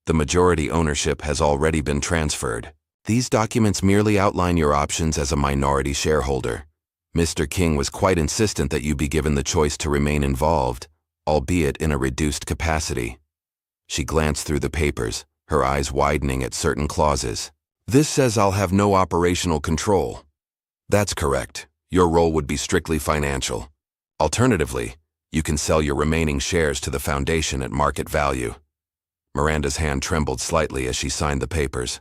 "The majority ownership has already been transferred. These documents merely outline your options as a minority shareholder. Mr. King was quite insistent that you be given the choice to remain involved, albeit in a reduced capacity." She glanced through the papers, her eyes widening at certain clauses. "This says I'll have no operational control." "That's correct. Your role would be strictly financial. Alternatively, you can sell your remaining shares to the foundation at market value. Miranda's hand trembled slightly as she signed the papers.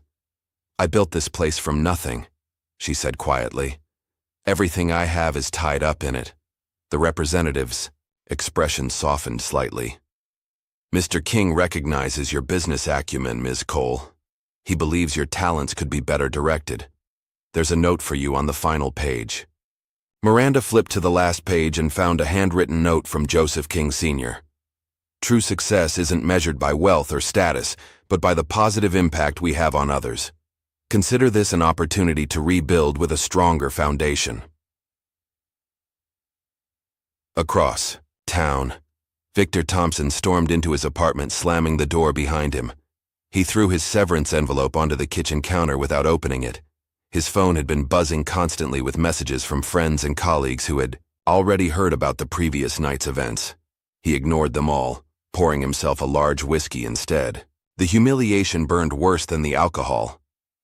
I built this place from nothing, she said quietly. Everything I have is tied up in it. The representative's expression softened slightly. Mr. King recognizes your business acumen, Ms. Cole. He believes your talents could be better directed. There's a note for you on the final page. Miranda flipped to the last page and found a handwritten note from Joseph King Sr. True success isn't measured by wealth or status, but by the positive impact we have on others. Consider this an opportunity to rebuild with a stronger foundation. Across town, Victor Thompson stormed into his apartment, slamming the door behind him. He threw his severance envelope onto the kitchen counter without opening it. His phone had been buzzing constantly with messages from friends and colleagues who had already heard about the previous night's events. He ignored them all, pouring himself a large whiskey instead. The humiliation burned worse than the alcohol.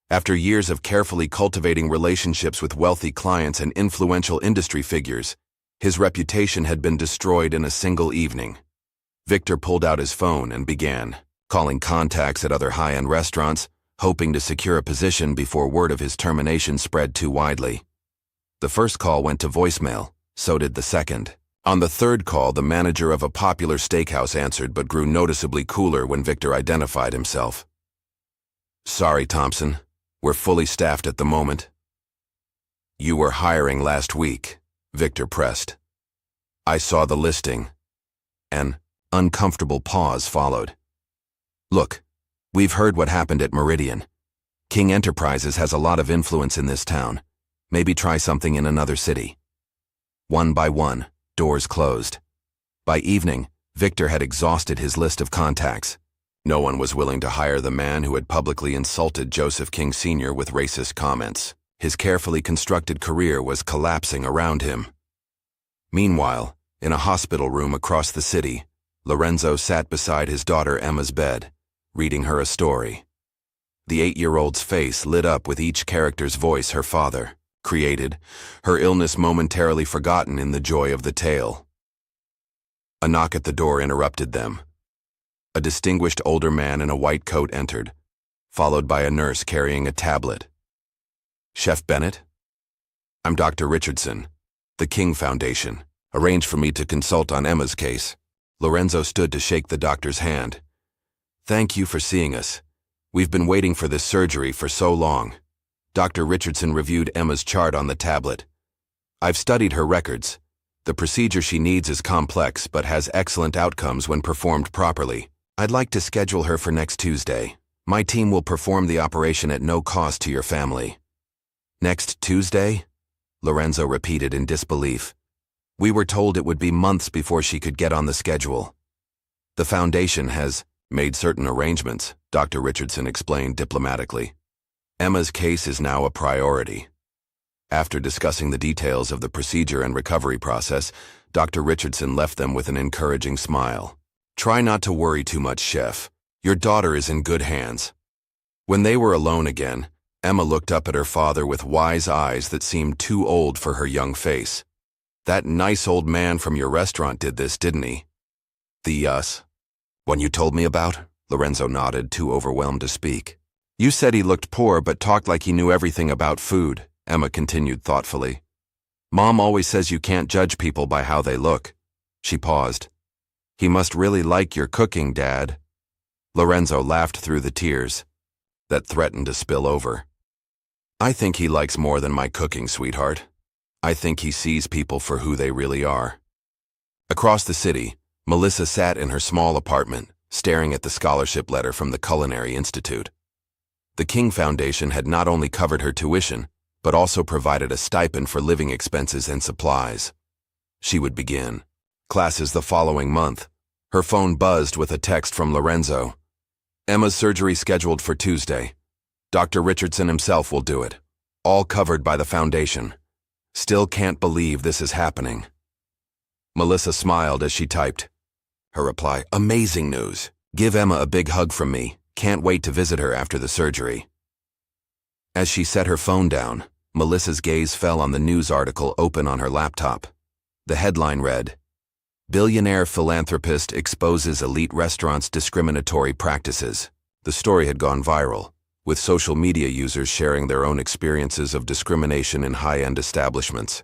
After years of carefully cultivating relationships with wealthy clients and influential industry figures, his reputation had been destroyed in a single evening. Victor pulled out his phone and began calling contacts at other high-end restaurants, hoping to secure a position before word of his termination spread too widely. The first call went to voicemail, so did the second. On the third call, the manager of a popular steakhouse answered but grew noticeably cooler when Victor identified himself. Sorry, Thompson. We're fully staffed at the moment. You were hiring last week, Victor pressed. I saw the listing. An uncomfortable pause followed. Look, we've heard what happened at Meridian. King Enterprises has a lot of influence in this town. Maybe try something in another city. One by one, doors closed. By evening, Victor had exhausted his list of contacts. No one was willing to hire the man who had publicly insulted Joseph King Sr. with racist comments. His carefully constructed career was collapsing around him. Meanwhile, in a hospital room across the city, Lorenzo sat beside his daughter Emma's bed, reading her a story. The 8-year-old's face lit up with each character's voice her father created, her illness momentarily forgotten in the joy of the tale. A knock at the door interrupted them. A distinguished older man in a white coat entered, followed by a nurse carrying a tablet. Chef Bennett? I'm Dr. Richardson, the King Foundation. Arranged for me to consult on Emma's case. Lorenzo stood to shake the doctor's hand. Thank you for seeing us. We've been waiting for this surgery for so long. Dr. Richardson reviewed Emma's chart on the tablet. I've studied her records. The procedure she needs is complex but has excellent outcomes when performed properly. I'd like to schedule her for next Tuesday. My team will perform the operation at no cost to your family. Next Tuesday? Lorenzo repeated in disbelief. We were told it would be months before she could get on the schedule. The foundation has made certain arrangements, Dr. Richardson explained diplomatically. Emma's case is now a priority. After discussing the details of the procedure and recovery process, Dr. Richardson left them with an encouraging smile. Try not to worry too much, Chef. Your daughter is in good hands. When they were alone again, Emma looked up at her father with wise eyes that seemed too old for her young face. That nice old man from your restaurant did this, didn't he? The one you told me about? Lorenzo nodded, too overwhelmed to speak. You said he looked poor but talked like he knew everything about food, Emma continued thoughtfully. Mom always says you can't judge people by how they look. She paused. He must really like your cooking, Dad. Lorenzo laughed through the tears that threatened to spill over. I think he likes more than my cooking, sweetheart. I think he sees people for who they really are. Across the city, Melissa sat in her small apartment, staring at the scholarship letter from the Culinary Institute. The King Foundation had not only covered her tuition, but also provided a stipend for living expenses and supplies. She would begin classes the following month. Her phone buzzed with a text from Lorenzo. Emma's surgery scheduled for Tuesday. Dr. Richardson himself will do it. All covered by the foundation. Still can't believe this is happening. Melissa smiled as she typed. Her reply, amazing news. Give Emma a big hug from me. Can't wait to visit her after the surgery. As she set her phone down, Melissa's gaze fell on the news article open on her laptop. The headline read, "Billionaire Philanthropist Exposes Elite Restaurants' Discriminatory Practices." The story had gone viral, with social media users sharing their own experiences of discrimination in high-end establishments.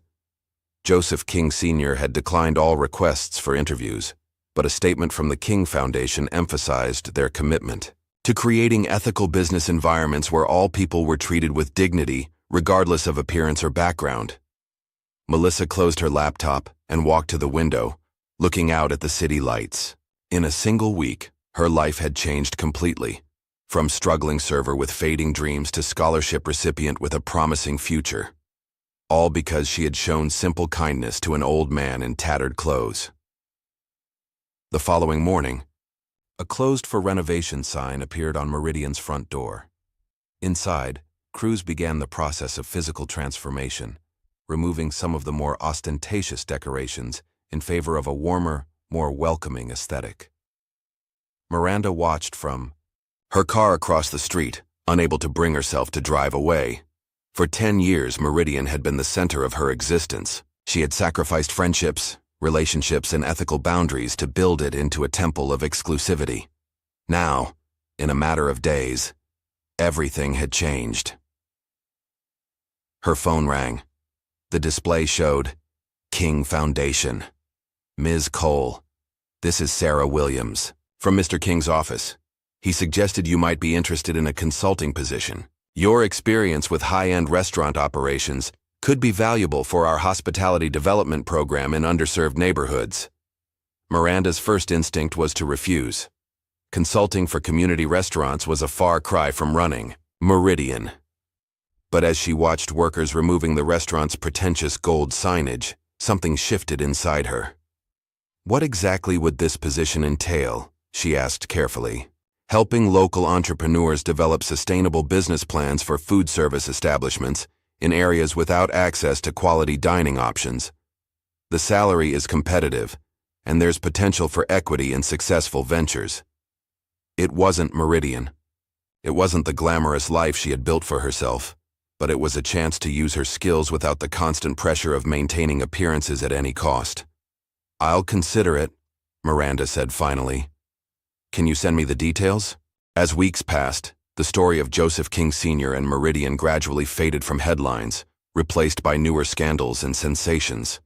Joseph King Sr. had declined all requests for interviews, but a statement from the King Foundation emphasized their commitment to creating ethical business environments where all people were treated with dignity, regardless of appearance or background. Melissa closed her laptop and walked to the window, looking out at the city lights. In a single week, her life had changed completely, from struggling server with fading dreams to scholarship recipient with a promising future. All because she had shown simple kindness to an old man in tattered clothes. The following morning, a closed for renovation sign appeared on Meridian's front door. Inside, crews began the process of physical transformation, removing some of the more ostentatious decorations in favor of a warmer, more welcoming aesthetic. Miranda watched from her car across the street, unable to bring herself to drive away. For 10 years, Meridian had been the center of her existence. She had sacrificed friendships, relationships, and ethical boundaries to build it into a temple of exclusivity. Now, in a matter of days, everything had changed. Her phone rang. The display showed, "King Foundation. Ms. Cole, this is Sarah Williams, from Mr. King's office. He suggested you might be interested in a consulting position. Your experience with high-end restaurant operations could be valuable for our hospitality development program in underserved neighborhoods." Miranda's first instinct was to refuse. Consulting for community restaurants was a far cry from running Meridian. But as she watched workers removing the restaurant's pretentious gold signage, something shifted inside her. What exactly would this position entail? She asked carefully. Helping local entrepreneurs develop sustainable business plans for food service establishments in areas without access to quality dining options. The salary is competitive, and there's potential for equity in successful ventures. It wasn't Meridian. It wasn't the glamorous life she had built for herself, but it was a chance to use her skills without the constant pressure of maintaining appearances at any cost. "I'll consider it," Miranda said finally. "Can you send me the details?" As weeks passed, the story of Joseph King Sr. and Meridian gradually faded from headlines, replaced by newer scandals and sensations.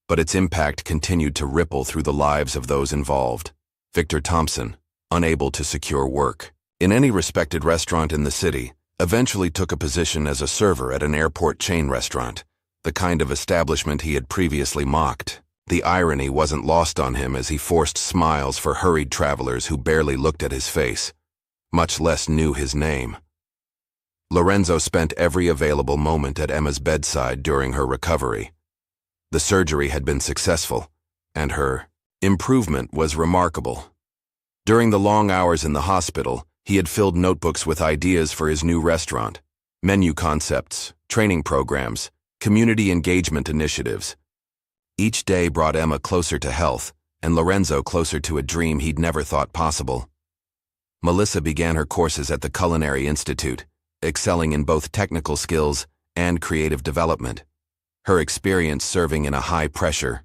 But its impact continued to ripple through the lives of those involved. Victor Thompson, unable to secure work in any respected restaurant in the city, eventually took a position as a server at an airport chain restaurant, the kind of establishment he had previously mocked. The irony wasn't lost on him as he forced smiles for hurried travelers who barely looked at his face, much less knew his name. Lorenzo spent every available moment at Emma's bedside during her recovery. The surgery had been successful, and her improvement was remarkable. During the long hours in the hospital, he had filled notebooks with ideas for his new restaurant, menu concepts, training programs, community engagement initiatives. Each day brought Emma closer to health, and Lorenzo closer to a dream he'd never thought possible. Melissa began her courses at the Culinary Institute, excelling in both technical skills and creative development. Her experience serving in a high-pressure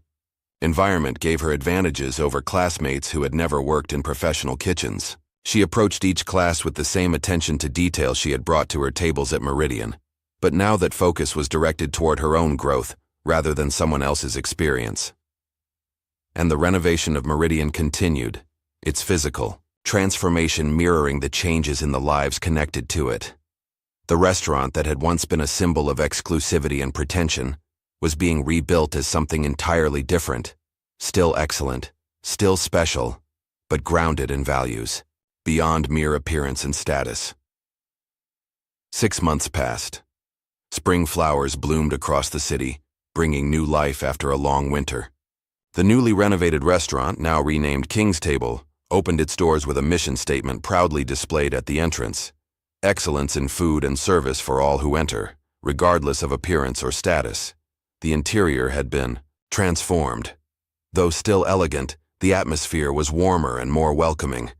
environment gave her advantages over classmates who had never worked in professional kitchens. She approached each class with the same attention to detail she had brought to her tables at Meridian, but now that focus was directed toward her own growth rather than someone else's experience. And the renovation of Meridian continued, its physical transformation mirroring the changes in the lives connected to it. The restaurant that had once been a symbol of exclusivity and pretension was being rebuilt as something entirely different, still excellent, still special, but grounded in values, beyond mere appearance and status. 6 months passed. Spring flowers bloomed across the city, bringing new life after a long winter. The newly renovated restaurant, now renamed King's Table, opened its doors with a mission statement proudly displayed at the entrance: excellence in food and service for all who enter, regardless of appearance or status. The interior had been transformed. Though still elegant, the atmosphere was warmer and more welcoming.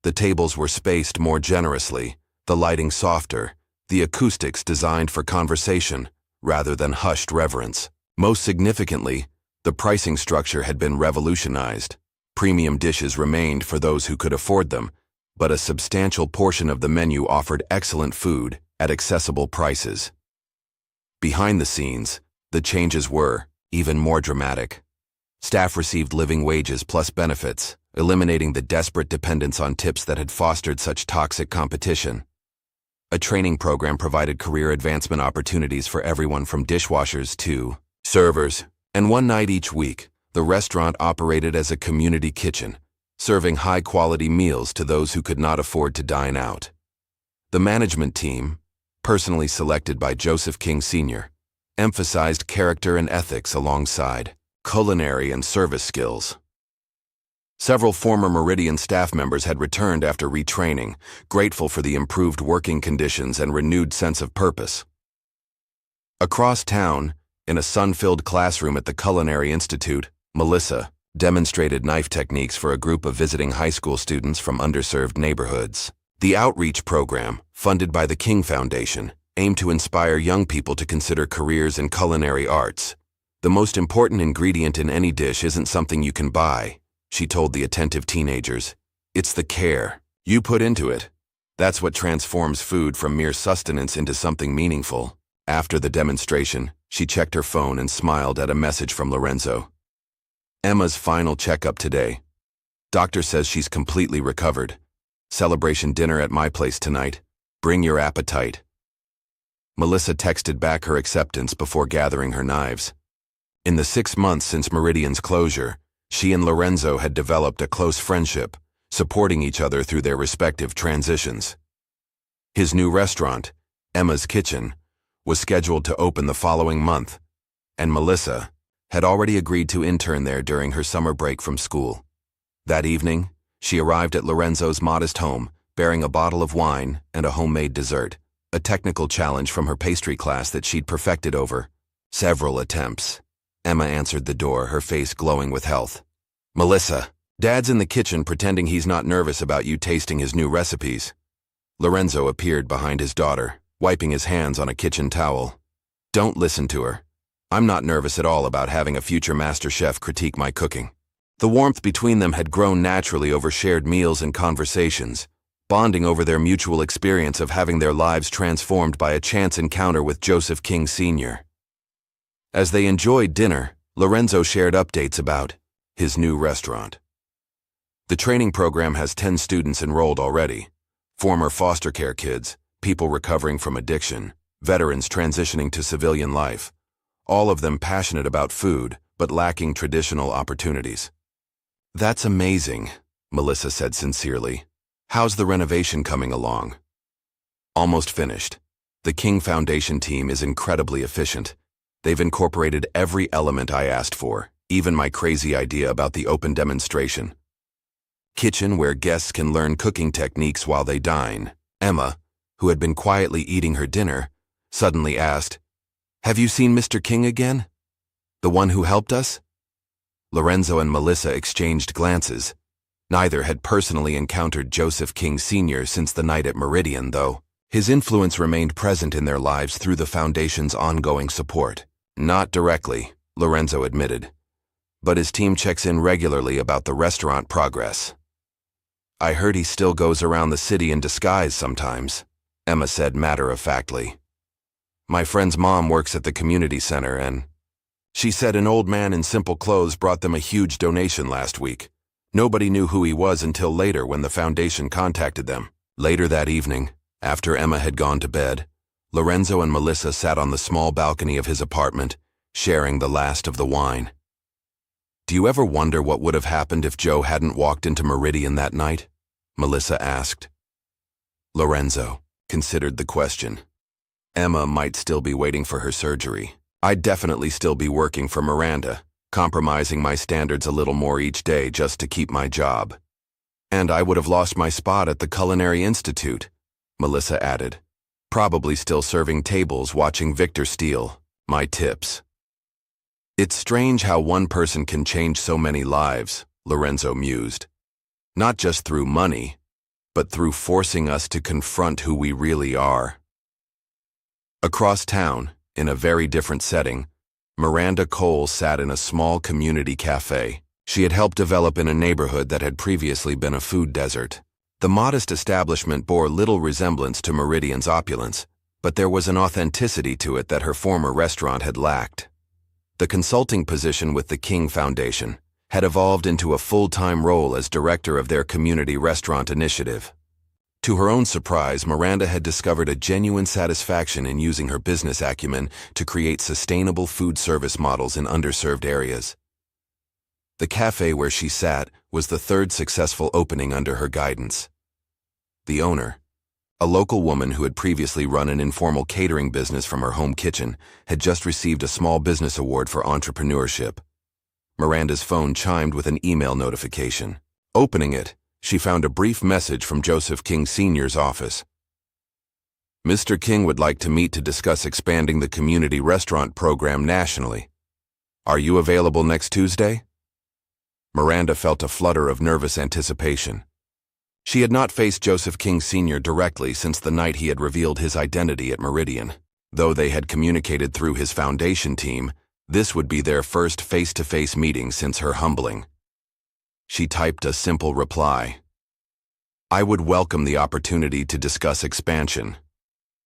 The tables were spaced more generously, the lighting softer, the acoustics designed for conversation rather than hushed reverence. Most significantly, the pricing structure had been revolutionized. Premium dishes remained for those who could afford them, but a substantial portion of the menu offered excellent food at accessible prices. Behind the scenes, the changes were even more dramatic. Staff received living wages plus benefits, eliminating the desperate dependence on tips that had fostered such toxic competition. A training program provided career advancement opportunities for everyone from dishwashers to servers, and one night each week, the restaurant operated as a community kitchen, serving high-quality meals to those who could not afford to dine out. The management team, personally selected by Joseph King Sr., emphasized character and ethics alongside culinary and service skills. Several former Meridian staff members had returned after retraining, grateful for the improved working conditions and renewed sense of purpose. Across town, in a sun-filled classroom at the Culinary Institute, Melissa demonstrated knife techniques for a group of visiting high school students from underserved neighborhoods. The outreach program, funded by the King Foundation, aimed to inspire young people to consider careers in culinary arts. The most important ingredient in any dish isn't something you can buy, she told the attentive teenagers. It's the care you put into it. That's what transforms food from mere sustenance into something meaningful. After the demonstration, she checked her phone and smiled at a message from Lorenzo. Emma's final checkup today. Doctor says she's completely recovered. Celebration dinner at my place tonight. Bring your appetite. Melissa texted back her acceptance before gathering her knives. In the 6 months since Meridian's closure, she and Lorenzo had developed a close friendship, supporting each other through their respective transitions. His new restaurant, Emma's Kitchen, was scheduled to open the following month, and Melissa had already agreed to intern there during her summer break from school. That evening, she arrived at Lorenzo's modest home, bearing a bottle of wine and a homemade dessert, a technical challenge from her pastry class that she'd perfected over several attempts. Emma answered the door, her face glowing with health. Melissa, Dad's in the kitchen pretending he's not nervous about you tasting his new recipes. Lorenzo appeared behind his daughter, wiping his hands on a kitchen towel. Don't listen to her. I'm not nervous at all about having a future master chef critique my cooking. The warmth between them had grown naturally over shared meals and conversations, bonding over their mutual experience of having their lives transformed by a chance encounter with Joseph King Sr. As they enjoyed dinner, Lorenzo shared updates about his new restaurant. The training program has 10 students enrolled already. Former foster care kids, people recovering from addiction, veterans transitioning to civilian life. All of them passionate about food, but lacking traditional opportunities. That's amazing, Melissa said sincerely. How's the renovation coming along? Almost finished. The King Foundation team is incredibly efficient. They've incorporated every element I asked for, even my crazy idea about the open demonstration. Kitchen where guests can learn cooking techniques while they dine. Emma, who had been quietly eating her dinner, suddenly asked, Have you seen Mr. King again? The one who helped us? Lorenzo and Melissa exchanged glances. Neither had personally encountered Joseph King Sr. since the night at Meridian, though. His influence remained present in their lives through the Foundation's ongoing support. Not directly, Lorenzo admitted, but his team checks in regularly about the restaurant progress. I heard he still goes around the city in disguise sometimes, Emma said matter-of-factly. My friend's mom works at the community center and she said an old man in simple clothes brought them a huge donation last week. Nobody knew who he was until later when the Foundation contacted them. Later that evening, after Emma had gone to bed, Lorenzo and Melissa sat on the small balcony of his apartment, sharing the last of the wine. Do you ever wonder what would have happened if Joe hadn't walked into Meridian that night? Melissa asked. Lorenzo considered the question. Emma might still be waiting for her surgery. I'd definitely still be working for Miranda, compromising my standards a little more each day just to keep my job. And I would have lost my spot at the Culinary Institute, Melissa added, probably still serving tables watching Victor steal my tips. It's strange how one person can change so many lives, Lorenzo mused. Not just through money, but through forcing us to confront who we really are. Across town, In a very different setting, Miranda Cole sat in a small community cafe. She had helped develop in a neighborhood that had previously been a food desert. The modest establishment bore little resemblance to Meridian's opulence, but there was an authenticity to it that her former restaurant had lacked. The consulting position with the King Foundation had evolved into a full-time role as director of their community restaurant initiative. To her own surprise, Miranda had discovered a genuine satisfaction in using her business acumen to create sustainable food service models in underserved areas. The cafe where she sat was the third successful opening under her guidance. The owner, a local woman who had previously run an informal catering business from her home kitchen, had just received a small business award for entrepreneurship. Miranda's phone chimed with an email notification. Opening it, she found a brief message from Joseph King Sr.'s office. Mr. King would like to meet to discuss expanding the community restaurant program nationally. Are you available next Tuesday? Miranda felt a flutter of nervous anticipation. She had not faced Joseph King Sr. directly since the night he had revealed his identity at Meridian. Though they had communicated through his foundation team, this would be their first face-to-face meeting since her humbling. She typed a simple reply. I would welcome the opportunity to discuss expansion.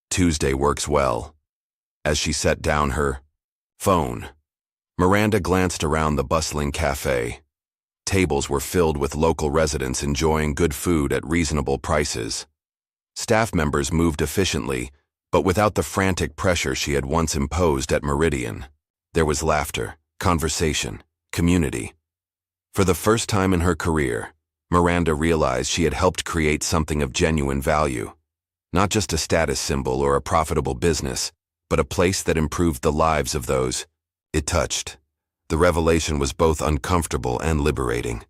Tuesday works well. As she set down her phone, Miranda glanced around the bustling cafe. Tables were filled with local residents enjoying good food at reasonable prices. Staff members moved efficiently, but without the frantic pressure she had once imposed at Meridian. There was laughter, conversation, community. For the first time in her career, Miranda realized she had helped create something of genuine value. Not just a status symbol or a profitable business, but a place that improved the lives of those it touched. The revelation was both uncomfortable and liberating.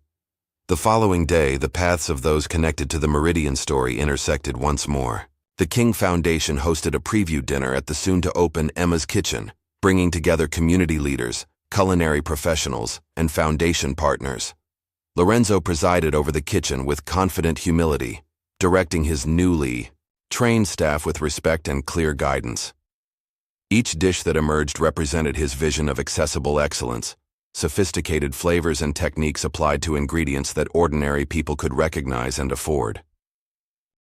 The following day, the paths of those connected to the Meridian story intersected once more. The King Foundation hosted a preview dinner at the soon-to-open Emma's Kitchen, bringing together community leaders, culinary professionals, and foundation partners. Lorenzo presided over the kitchen with confident humility, directing his newly trained staff with respect and clear guidance. Each dish that emerged represented his vision of accessible excellence, sophisticated flavors and techniques applied to ingredients that ordinary people could recognize and afford.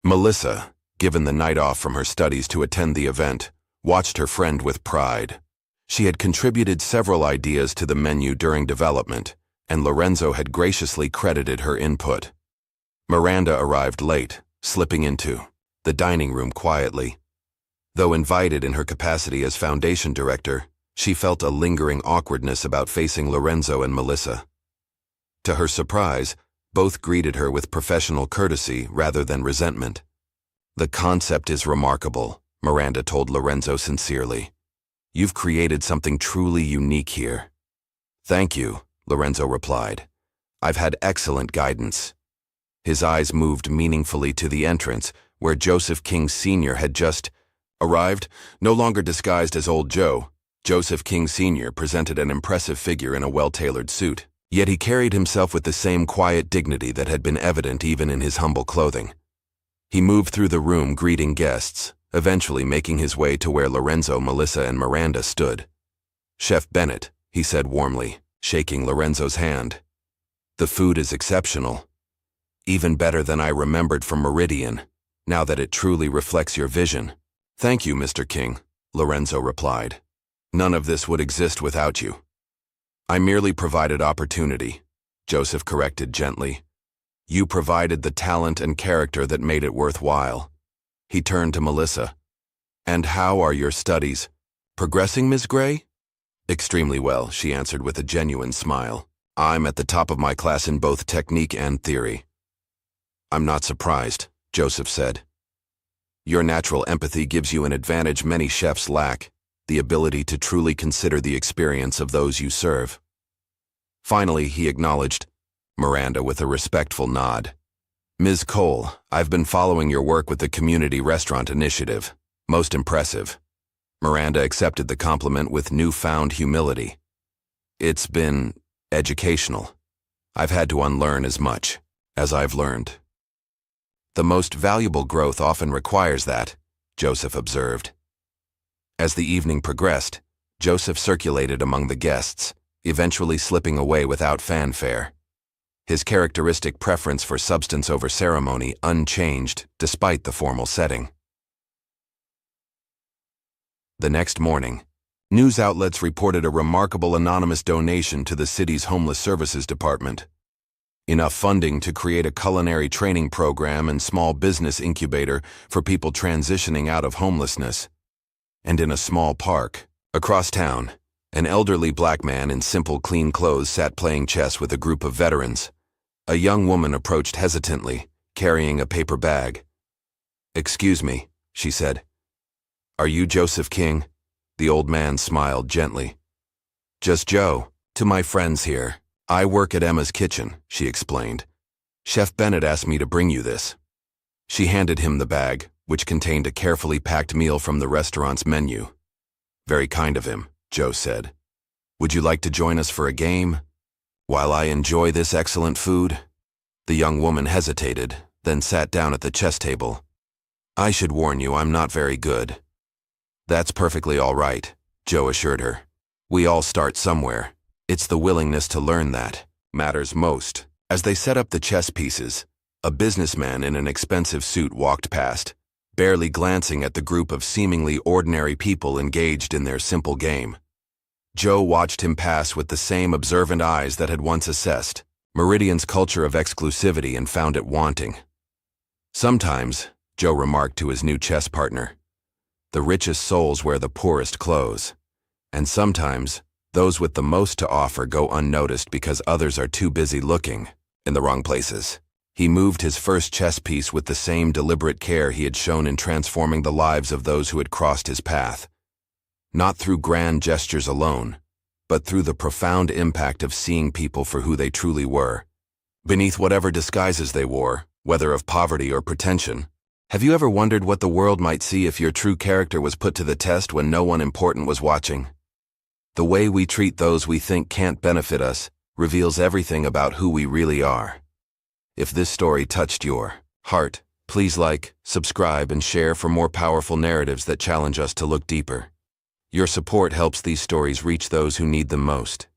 Melissa, given the night off from her studies to attend the event, watched her friend with pride. She had contributed several ideas to the menu during development, and Lorenzo had graciously credited her input. Miranda arrived late, slipping into the dining room quietly. Though invited in her capacity as foundation director, she felt a lingering awkwardness about facing Lorenzo and Melissa. To her surprise, both greeted her with professional courtesy rather than resentment. The concept is remarkable, Miranda told Lorenzo sincerely. You've created something truly unique here. Thank you, Lorenzo replied. I've had excellent guidance. His eyes moved meaningfully to the entrance, where Joseph King Sr. had just arrived. No longer disguised as Old Joe, Joseph King Sr. presented an impressive figure in a well-tailored suit, yet he carried himself with the same quiet dignity that had been evident even in his humble clothing. He moved through the room greeting guests, eventually making his way to where Lorenzo, Melissa, and Miranda stood. Chef Bennett, he said warmly, shaking Lorenzo's hand. The food is exceptional. Even better than I remembered from Meridian, now that it truly reflects your vision. Thank you, Mr. King, Lorenzo replied. None of this would exist without you. I merely provided opportunity, Joseph corrected gently. You provided the talent and character that made it worthwhile. He turned to Melissa. And how are your studies? Progressing, Ms. Gray? Extremely well, she answered with a genuine smile. I'm at the top of my class in both technique and theory. I'm not surprised, Joseph said. Your natural empathy gives you an advantage many chefs lack, the ability to truly consider the experience of those you serve. Finally, he acknowledged Miranda with a respectful nod. Ms. Cole, I've been following your work with the Community Restaurant Initiative. Most impressive. Miranda accepted the compliment with newfound humility. It's been educational. I've had to unlearn as much as I've learned. The most valuable growth often requires that, Joseph observed. As the evening progressed, Joseph circulated among the guests, eventually slipping away without fanfare. His characteristic preference for substance over ceremony unchanged despite the formal setting. The next morning, news outlets reported a remarkable anonymous donation to the city's Homeless Services Department. Enough funding to create a culinary training program and small business incubator for people transitioning out of homelessness. And in a small park, across town, an elderly black man in simple, clean clothes sat playing chess with a group of veterans. A young woman approached hesitantly, carrying a paper bag. "Excuse me," she said. "Are you Joseph King?" The old man smiled gently. "Just Joe, to my friends here. I work at Emma's Kitchen," she explained. "Chef Bennett asked me to bring you this." She handed him the bag, which contained a carefully packed meal from the restaurant's menu. "Very kind of him," Joe said. "Would you like to join us for a game? While I enjoy this excellent food?" The young woman hesitated, then sat down at the chess table. "I should warn you, I'm not very good." "That's perfectly all right," Joe assured her. "We all start somewhere. It's the willingness to learn that matters most." As they set up the chess pieces, a businessman in an expensive suit walked past, barely glancing at the group of seemingly ordinary people engaged in their simple game. Joe watched him pass with the same observant eyes that had once assessed Meridian's culture of exclusivity and found it wanting. "Sometimes," Joe remarked to his new chess partner, "the richest souls wear the poorest clothes. And sometimes, those with the most to offer go unnoticed because others are too busy looking in the wrong places." He moved his first chess piece with the same deliberate care he had shown in transforming the lives of those who had crossed his path. Not through grand gestures alone, but through the profound impact of seeing people for who they truly were, beneath whatever disguises they wore, whether of poverty or pretension. Have you ever wondered what the world might see if your true character was put to the test when no one important was watching? The way we treat those we think can't benefit us reveals everything about who we really are. If this story touched your heart, please like, subscribe, and share for more powerful narratives that challenge us to look deeper. Your support helps these stories reach those who need them most.